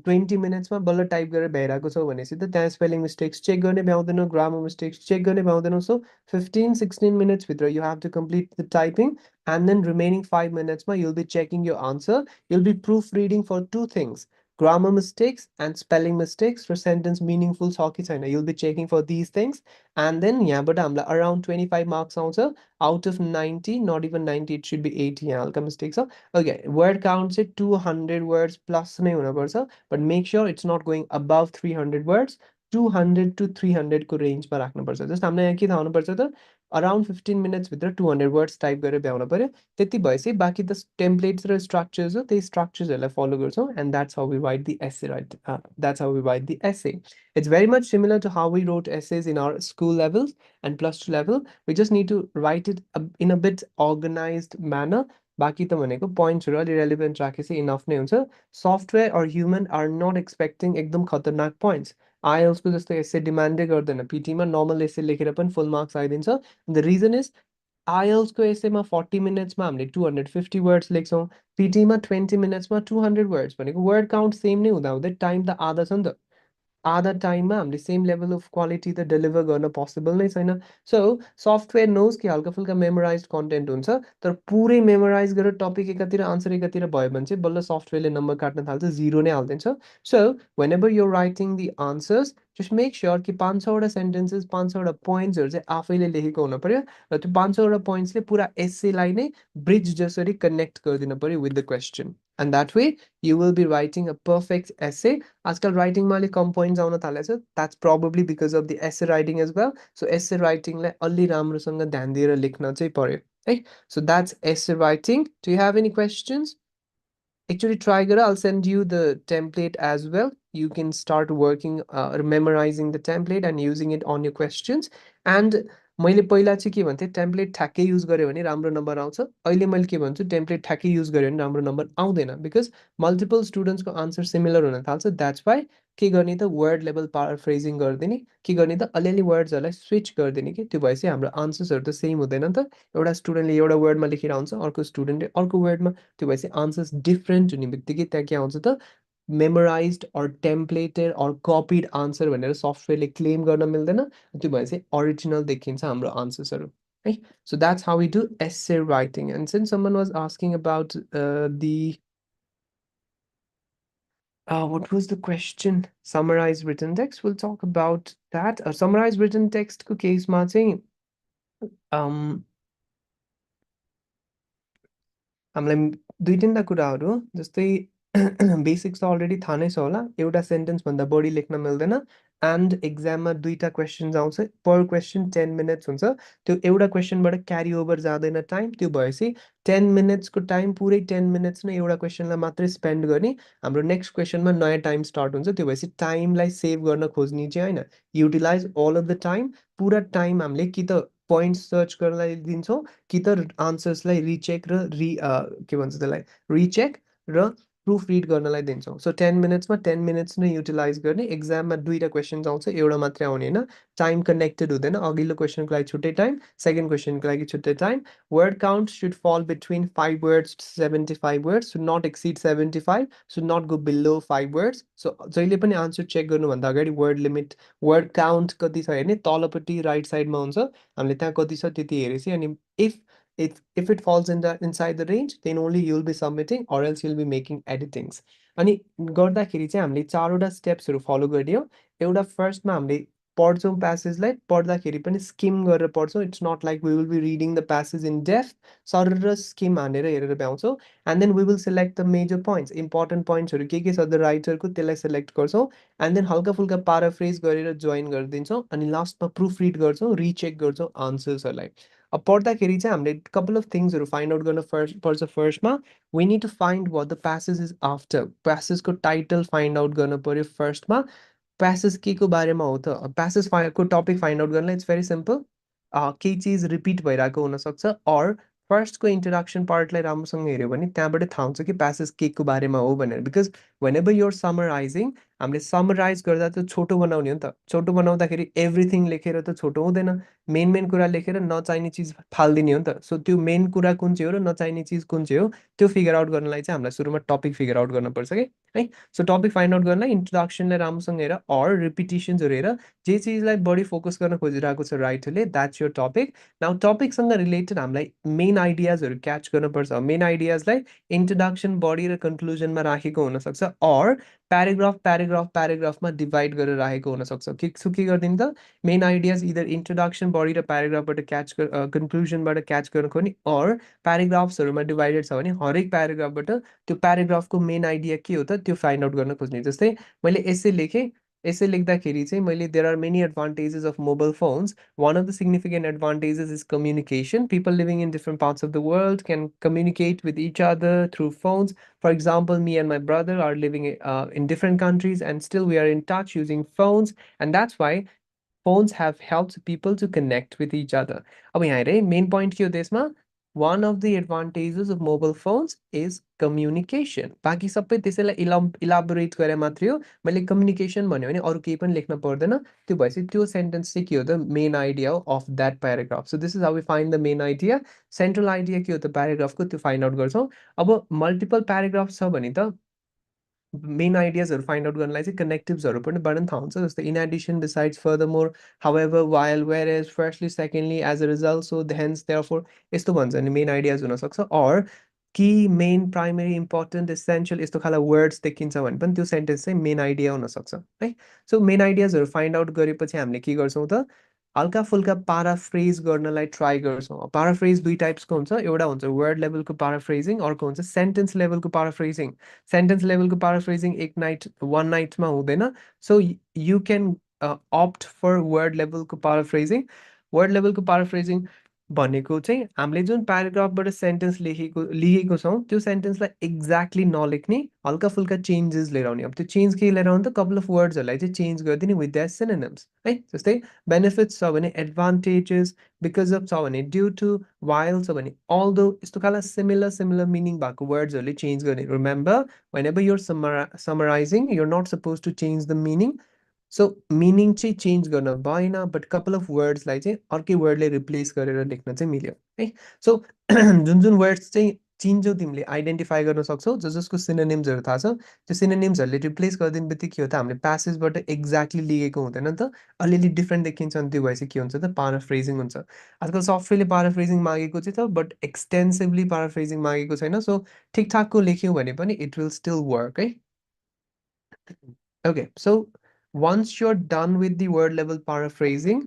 20 minutesमा बल्ल टाइप गरेर भ्याइरहेको छौ भनेपछि त त्यहाँ स्पेलिङ मिस्टेक्स चेक गर्ने भ्याउँदैनौ, ग्रामर मिस्टेक्स चेक गर्ने भ्याउँदैनौ. सो 15-16 minutes भित्र you have to complete the typing and then remaining 5 minutesमा you'll be checking your answer. You'll be proof reading for two things, grammar mistakes and spelling mistakes for sentence meaningful छ कि छैन. You'll be checking for these things and then यहाँबाट हामीलाई around 25 marks आउँछ out of 90. Not even 90, it should be 80. यहाँ हल्का mistake छ. Okay, word count चाहिँ 200 words plus नै हुनुपर्छ, but make sure it's not going above 300 words. 200 to 300 को रेन्जमा राख्नुपर्छ. जस्ट हामीलाई यहाँ के थाहा हुनुपर्छ त अराउन्ड 15 minutes भित्र 200 words टाइप गरेर भ्याउनु पर्यो. त्यति भएपछि बाँकी त टेम्प्लेट्स र स्ट्रक्चर्स हो, त्यही स्ट्रक्चर्सहरूलाई फलो गर्छौँ and that's how we write the essay. Right, that's how we write the essay. It's very much similar to how we wrote essays in our school levels and +2 level. We just need to write it in a bit organized manner. बाँकी त भनेको पोइन्ट्सहरू अलि relevant राखेपछि enough नै हुन्छ. Software or human are not expecting एकदम खतरनाक points. आइएल्सको जस्तो एसे डिमान्डै गर्दैन. पिटीमा नर्मल एसे लेखेर पनि फुल मार्क्स आइदिन्छ. द रिजन इज आइएल्सको एसेमा 40 मिनट्समा हामीले 250 वर्ड्स लेख्छौँ. पिटीमा 20 मिनट्समा 200 वर्ड्स भनेको वर्ड काउन्ट सेम नै हुँदा हुँदै टाइम त आधा छ नि त. आधा टाइममा हामीले सेम लेभल अफ क्वालिटी त डेलिभर गर्न पोसिबल नै छैन. सो सफ्टवेयर नोज कि हल्का फुल्का मेमोराइज कन्टेन्ट हुन्छ, तर पुरै मेमोराइज गरेर टपिक एकातिर आन्सर एकातिर भयो भने चाहिँ बल्ल सफ्टवेयरले नम्बर काट्न थाल्छ, 0 नै हालिदिन्छ. So whenever you're writing the answers just make sure कि 500वटा सेन्टेन्सेस 500वटा पोइन्ट्सहरू चाहिँ आफैले लेखेको हुनु पर्यो र त्यो 500वटा पोइन्ट्सले पुरा एसेलाई नै ब्रिज जसरी कनेक्ट गरिदिनु पर्यो with the question. And that way you will be writing a perfect essay. आजकल राइटिङमा अलिक कम पोइन्ट्स आउन थालेको छ. That's probably because of the essay writing as well. So essay राइटिङलाई अलि राम्रोसँग ध्यान दिएर लेख्न चाहिँ पर्यो है. So that's essay writing. Do you have any questions? Actually try गर. I'll send you the template as well. You can start working memorizing the template and using it on your questions. And मैले पहिला चाहिँ के भन्थेँ, template ठ्याक्कै use गऱ्यो भने राम्रो number आउँछ. अहिले मैले के भन्छु, टेम्प्लेट ठ्याक्कै युज गऱ्यो भने राम्रो नम्बर आउँदैन. बिकज मल्टिपल स्टुडेन्ट्सको आन्सर सिमिलर हुन थाल्छ. द्याट्स वाइ के गर्ने त वर्ड लेभल पाराफ्रेजिङ गरिदिने, के गर्ने त अलिअलि वर्ड्सहरूलाई स्विच गरिदिने. कि त्यो भएपछि हाम्रो आन्सर्सहरू त सेम हुँदैन नि त. एउटा स्टुडेन्टले एउटा वर्डमा लेखेर आउँछ, अर्को स्टुडेन्टले अर्को वर्डमा. त्यो भएपछि आन्सर्स डिफ्रेन्ट हुने बित्तिकै त्यहाँ के आउँछ त memorized or templated or copied answer भनेर सफ्टवेयरले क्लेम गर्न मिल्दैन. त्यो भएपछि ओरिजिनल देखिन्छ हाम्रो आन्सर्सहरू है. So that's how we do essay writing. And since someone was asking about What was the question? Summarize written text. We'll talk about that. Summarize written text को केसमा चाहिँ हामीलाई दुई तिनवटा कुराहरू जस्तै बेसिक्स त अलरेडी थाहा नै छ होला एउटा सेन्टेन्सभन्दा बढी लेख्न मिल्दैन एन्ड एक्जाममा दुईवटा क्वेसन्स आउँछ पर क्वेसन 10 मिनट्स हुन्छ त्यो एउटा क्वेसनबाट क्यारी ओभर जाँदैन टाइम त्यो भएपछि 10 मिनट्सको टाइम पुरै 10 मिनट्स नै एउटा क्वेसनलाई मात्रै स्पेन्ड गर्ने हाम्रो नेक्स्ट क्वेसनमा नयाँ टाइम स्टार्ट हुन्छ त्यो भएपछि टाइमलाई सेभ गर्न खोज्ने चाहिँ होइन utilise all of the time पुरा टाइम हामीले कि त पोइन्ट्स सर्च गर्नलाई दिन्छौँ कि त आन्सर्सलाई रिचेक र के भन्छ त्यसलाई रिचेक र प्रुफ रिड गर्नलाई दिन्छौँ सो 10 मिनट्समा 10 मिनट्स नै युटिलाइज गर्ने एक्जाममा दुईवटा क्वेसन्स आउँछ एउटा मात्रै आउने होइन टाइम कनेक्टेड हुँदैन अघिल्लो क्वेसनको लागि छुट्टै टाइम सेकेन्ड क्वेसनको लागि छुट्टै time word count should fall between 5 words to 75 words should not exceed 75 should not go below 5 words so जहिले पनि आन्सर चेक गर्नुभन्दा अगाडि वर्ड लिमिट वर्ड काउन्ट कति छ हेर्ने तलपट्टि राइट साइडमा हुन्छ हामीले त्यहाँ कति छ त्यति हेरेपछि अनि if it falls inside the range then only you'll be submitting or else you'll be making editings अनि गर्दाखेरि चाहिँ हामीले चारवटा स्टेप्सहरू फलो गरियो एउटा फर्स्टमा हामीले पढ्छौँ प्यासेजलाई पढ्दाखेरि पनि स्किम गरेर पढ्छौँ it's not like we will be reading the passage in depth sir skim हानेर हेरेर भ्याउँछौँ and then we will select the major points important पोइन्ट्सहरू के छ द राइटरको त्यसलाई सिलेक्ट गर्छौँ एन्ड देन हल्का फुल्का पाराफ्रेज गरेर जोइन गरिदिन्छौँ अनि लास्टमा प्रुफ रिड गर्छौँ रिचेक गर्छौँ आन्सर्सहरूलाई अब पढ्दाखेरि चाहिँ हामीले कपाल अफ थिङ्सहरू फाइन्ड आउट गर्न पर्छ फर्स्टमा we need to find what the passage is after प्यासेजको टाइटल फाइन्ड आउट गर्नु पर्यो फर्स्टमा प्यासेज के को बारेमा हो त प्यासेज को टपिक फाइन्ड आउट गर्नलाई इट्स भेरी सिम्पल केही चिज रिपिट भइरहेको हुनसक्छ अर फर्स्टको इन्ट्रोडक्सन पार्टलाई राम्रोसँग हेऱ्यो भने त्यहाँबाट थाहा हुन्छ कि प्यासेज के को बारेमा हो भनेर बिकज वेन एभर युआर समराइजिङ हामीले समराइज गर्दा त छोटो बनाउने हो नि त छोटो बनाउँदाखेरि एभ्रिथिङ लेखेर त छोटो हुँदैन मेन मेन कुरा लेखेर नचाहिने चिज फालिदिने हो नि त सो त्यो मेन कुरा कुन चाहिँ हो र नचाहिने चिज कुन चाहिँ हो त्यो फिगर आउट गर्नलाई चाहिँ हामीलाई सुरुमा टपिक फिगर आउट गर्नुपर्छ कि है सो टपिक फाइन्ड आउट गर्नलाई इन्ट्रोडक्सनलाई राम्रोसँग हेर अर रिपिटेसन्सहरू हेर जे चिजलाई बढी फोकस गर्न खोजिरहेको छ राइटरले द्याट्स यो टपिक नाउ टपिकसँग रिलेटेड हामीलाई मेन आइडियाजहरू क्याच गर्नुपर्छ मेन आइडियाजलाई इन्ट्रोडक्सन बडी र कन्क्लुजनमा राखेको हुनसक्छ अर प्याराग्राफमा डिभाइड गरेर राखेको हुनसक्छ के गरिदिनु त मेन आइडियाज इदर इन्ट्रोडक्सन बडी र प्याराग्राफबाट क्याच कन्क्लुजनबाट क्याच गर्नको नि अर प्याराग्राफ्सहरूमा डिभाइडेड छ भने हरेक प्याराग्राफबाट त्यो प्याराग्राफको मेन आइडिया के हो त त्यो फाइन्ड आउट गर्न खोज्ने जस्तै मैले एसे लेखेँ एसे लेख्दाखेरि चाहिँ मैले there are many advantages of mobile phones one of the significant advantages is communication. People living in different parts of the world can communicate with each other through phones. For example, me and my brother are living in different countries and still we are in touch using phones. And that's why phones have helped people to connect with each other. अब यहाँ हेरेँ main point के हो त्यसमा one of the advantages of mobile phones is communication. बाँकी सबै त्यसैलाई elaborate गरे मात्रै हो मैले कम्युनिकेसन भन्यो भने अरू केही पनि लेख्न पर्दैन त्यो भएपछि त्यो सेन्टेन्स चाहिँ के हो त मेन आइडिया हो of that paragraph so this is how we find the main idea central idea के हो त प्याराग्राफको त्यो फाइन्ड आउट गर्छौँ अब मल्टिपल प्याराग्राफ छ भने त मेन आइडियाजहरू फाइन्ड आउट गर्नलाई चाहिँ कनेक्टिभ्सहरू पनि बढी थाहा हुन्छ जस्तै in addition besides furthermore however while whereas firstly secondly as a result so hence therefore यस्तो भन्छ भने मेन आइडियाज हुनसक्छ अर कि मेन प्राइमेरी इम्पोर्टेन्ट इसेन्सियल यस्तो खाले वर्ड्स देखिन्छ भने पनि त्यो सेन्टेन्स चाहिँ मेन आइडिया हुनसक्छ है सो मेन आइडियाजहरू फाइन्ड आउट गरेपछि हामीले के गर्छौँ त हल्का फुल्का पाराफ्रेज गर्नलाई ट्राई गर्छौँ पाराफ्रेज दुई टाइप्सको हुन्छ एउटा हुन्छ वर्ड लेभलको पाराफ्रेजिङ अर्को हुन्छ सेन्टेन्स लेभलको पाराफ्रेजिङ सेन्टेन्स लेभलको पाराफ्रेजिङ एक नाइट वान नाइटमा हुँदैन so you can opt for word लेभलको पाराफ्रेजिङ वर्ड लेभलको पाराफ्रेजिङ भनेको चाहिँ हामीले जुन प्याराग्राफबाट सेन्टेन्स लिएको छौँ त्यो सेन्टेन्सलाई एक्ज्याक्टली नलेख्ने हल्का फुल्का चेन्जेस लिएर आउने अब त्यो चेन्ज के लिएर आउने त कपाल अफ वर्ड्सहरूलाई चाहिँ चेन्ज गरिदिने विथ द्याट सिनोनिम्स है जस्तै बेनिफिट्स छ भने एडभान्टेजेस बिकज अफ छ भने ड्यु टु वाइल छ भने अल्दो यस्तो खाले सिमिलर मिनिङ भएको वर्ड्सहरूले चेन्ज गर्ने remember whenever you're summarizing you're not supposed to change the meaning so meaning चाहिँ चेन्ज गर्न भएन बट कपाल अफ वर्ड्सलाई चाहिँ अर्कै वर्डले रिप्लेस गरेर लेख्न चाहिँ मिल्यो है सो जुन जुन वर्ड्स चाहिँ चिन्छौ तिमीले आइडेन्टिफाई गर्न सक्छौ जसको सिनोनिम्सहरू थाहा छ त्यो सिनोनिम्सहरूले रिप्लेस गरिदिने बित्तिकै के हो त हामीले प्यासेजबाट एक्ज्याक्टली लिएको हुँदैन नि त अलिअलि डिफ्रेन्ट देखिन्छ अनि त्यो भएपछि के हुन्छ त पाराफ्रेजिङ हुन्छ आजकल सफ्टवेयरले पाराफ्रेजिङ मागेको चाहिँ छ बट एक्सटेन्सिभली पाराफ्रेजिङ मागेको छैन सो ठिकठाकको लेख्यौँ भने पनि इट विल स्टिल वर्क है Okay, so once you're done with the word level paraphrasing,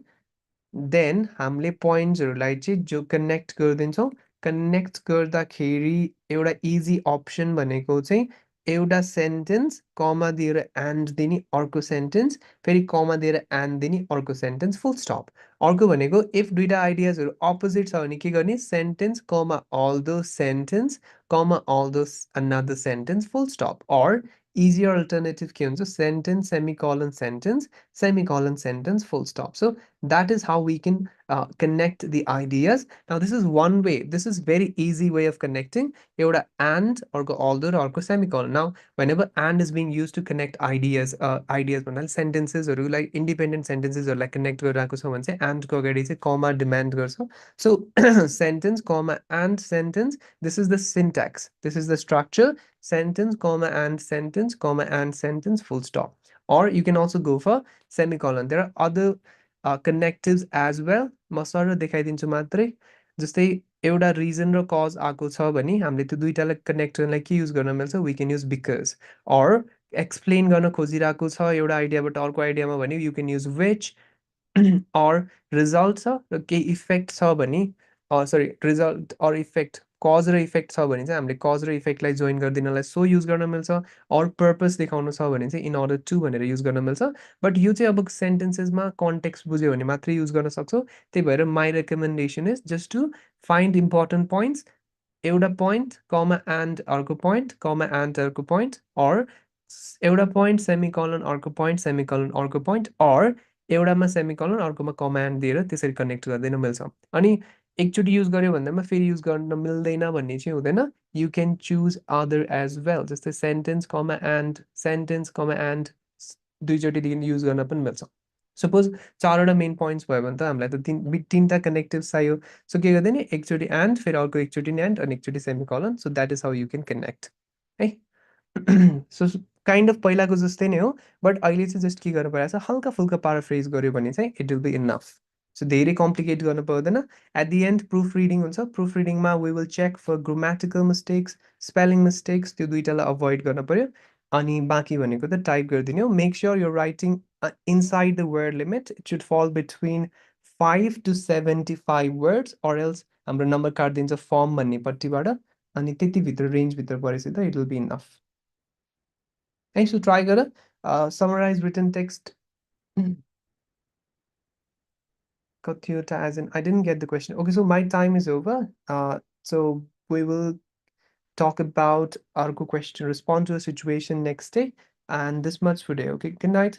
then हामीले पोइन्ट्सहरूलाई चाहिँ जो कनेक्ट गरिदिन्छौँ कनेक्ट गर्दाखेरि एउटा इजी अप्सन भनेको चाहिँ एउटा सेन्टेन्स कमा दिएर एन्ड दिने अर्को सेन्टेन्स फेरि कमा दिएर एन्ड दिने अर्को सेन्टेन्स फुल स्टप अर्को भनेको इफ दुईटा आइडियाजहरू अपोजिट छ भने के गर्ने sentence comma although sentence comma although another sentence full stop or easier alternative के हुन्छ sentence semicolon sentence full stop so that is how we can connect the ideas. Now, this is one way. This is very easy way of connecting. Euda and or go although or go semicolon. Now, whenever and is being used to connect ideas, sentences or like independent sentences or like connect garako cha bhane and ko agadi चाहिँ comma demand गर्छ. So sentence comma and sentence. This is the syntax. This is the structure. Sentence comma and sentence full stop. Or you can also go for semicolon. There are other connectives as well म sir देखाइदिन्छु मात्रै जस्तै एउटा reason र cause आएको छ भने हामीले त्यो दुईटालाई कनेक्ट गर्नलाई के युज गर्न मिल्छ we can use because or explain गर्न खोजिरहेको छ एउटा आइडियाबाट अर्को आइडियामा भने you can use which or result छ र केही इफेक्ट छ भने sorry result or effect cause र इफेक्ट छ भने चाहिँ हामीले कज र इफेक्टलाई जोइन गरिदिनलाई सो युज गर्न मिल्छ अर पर्पस देखाउनु छ भने चाहिँ इन अर्डर टु भनेर युज गर्न मिल्छ बट यो चाहिँ अब सेन्टेन्सेसमा कन्टेक्स्ट बुझ्यो भने मात्रै युज गर्न सक्छौ त्यही भएर my recommendation is just to find important points एउटा पोइन्ट कमा एन्ड अर्को पोइन्ट कमा एन्ड अर्को पोइन्ट अर एउटा पोइन्ट सेमिकलन अर्को पोइन्ट सेमिकलन अर्को पोइन्ट अर एउटामा सेमिकलन अर्कोमा कमान्ड दिएर त्यसरी कनेक्ट गर्दैन मिल्छ अनि एकचोटि युज गर्यो भन्दामा फेरि युज गर्न मिल्दैन भन्ने चाहिँ हुँदैन you can choose other as well जस्तै सेन्टेन्स कमा एन्ड दुईचोटि युज गर्न पनि मिल्छ सपोज चारवटा मेन पोइन्ट्स भयो भने त हामीलाई त तिनवटा कनेक्टिभ चाहियो सो के गर्दैन एकचोटि एन्ड फेरि अर्को एकचोटि एन्ड अनि एकचोटि semicolon so that is how you can connect है सो काइन्ड अफ पहिलाको जस्तै नै हो बट अहिले चाहिँ जस्ट के गर्नु परिरहेको छ हल्का फुल्का पाराफ्रेज गर्यो भने चाहिँ it will be enough so धेरै कम्प्लिकेट गर्नु पर्दैन at the end proof reading हुन्छ प्रुफ रिडिङमा we will check for grammatical mistakes spelling mistakes त्यो दुइटालाई अभोइड गर्नु पर्यो अनि बाँकी भनेको त टाइप गरिदिने हो मेक स्योर यो writing inside the word limit it should fall between 5 to 75 words or else हाम्रो नम्बर काटिदिन्छ फर्म भन्ने पट्टिबाट अनि त्यतिभित्र रेन्जभित्र परेपछि त इट विल बी इनफ है सो ट्राई गर समराइज रिटन टेक्स्ट कतिवटा as an I didn't get the question okay so my time is over so we will talk about अर्को question respond to a situation next day and this much for today okay good night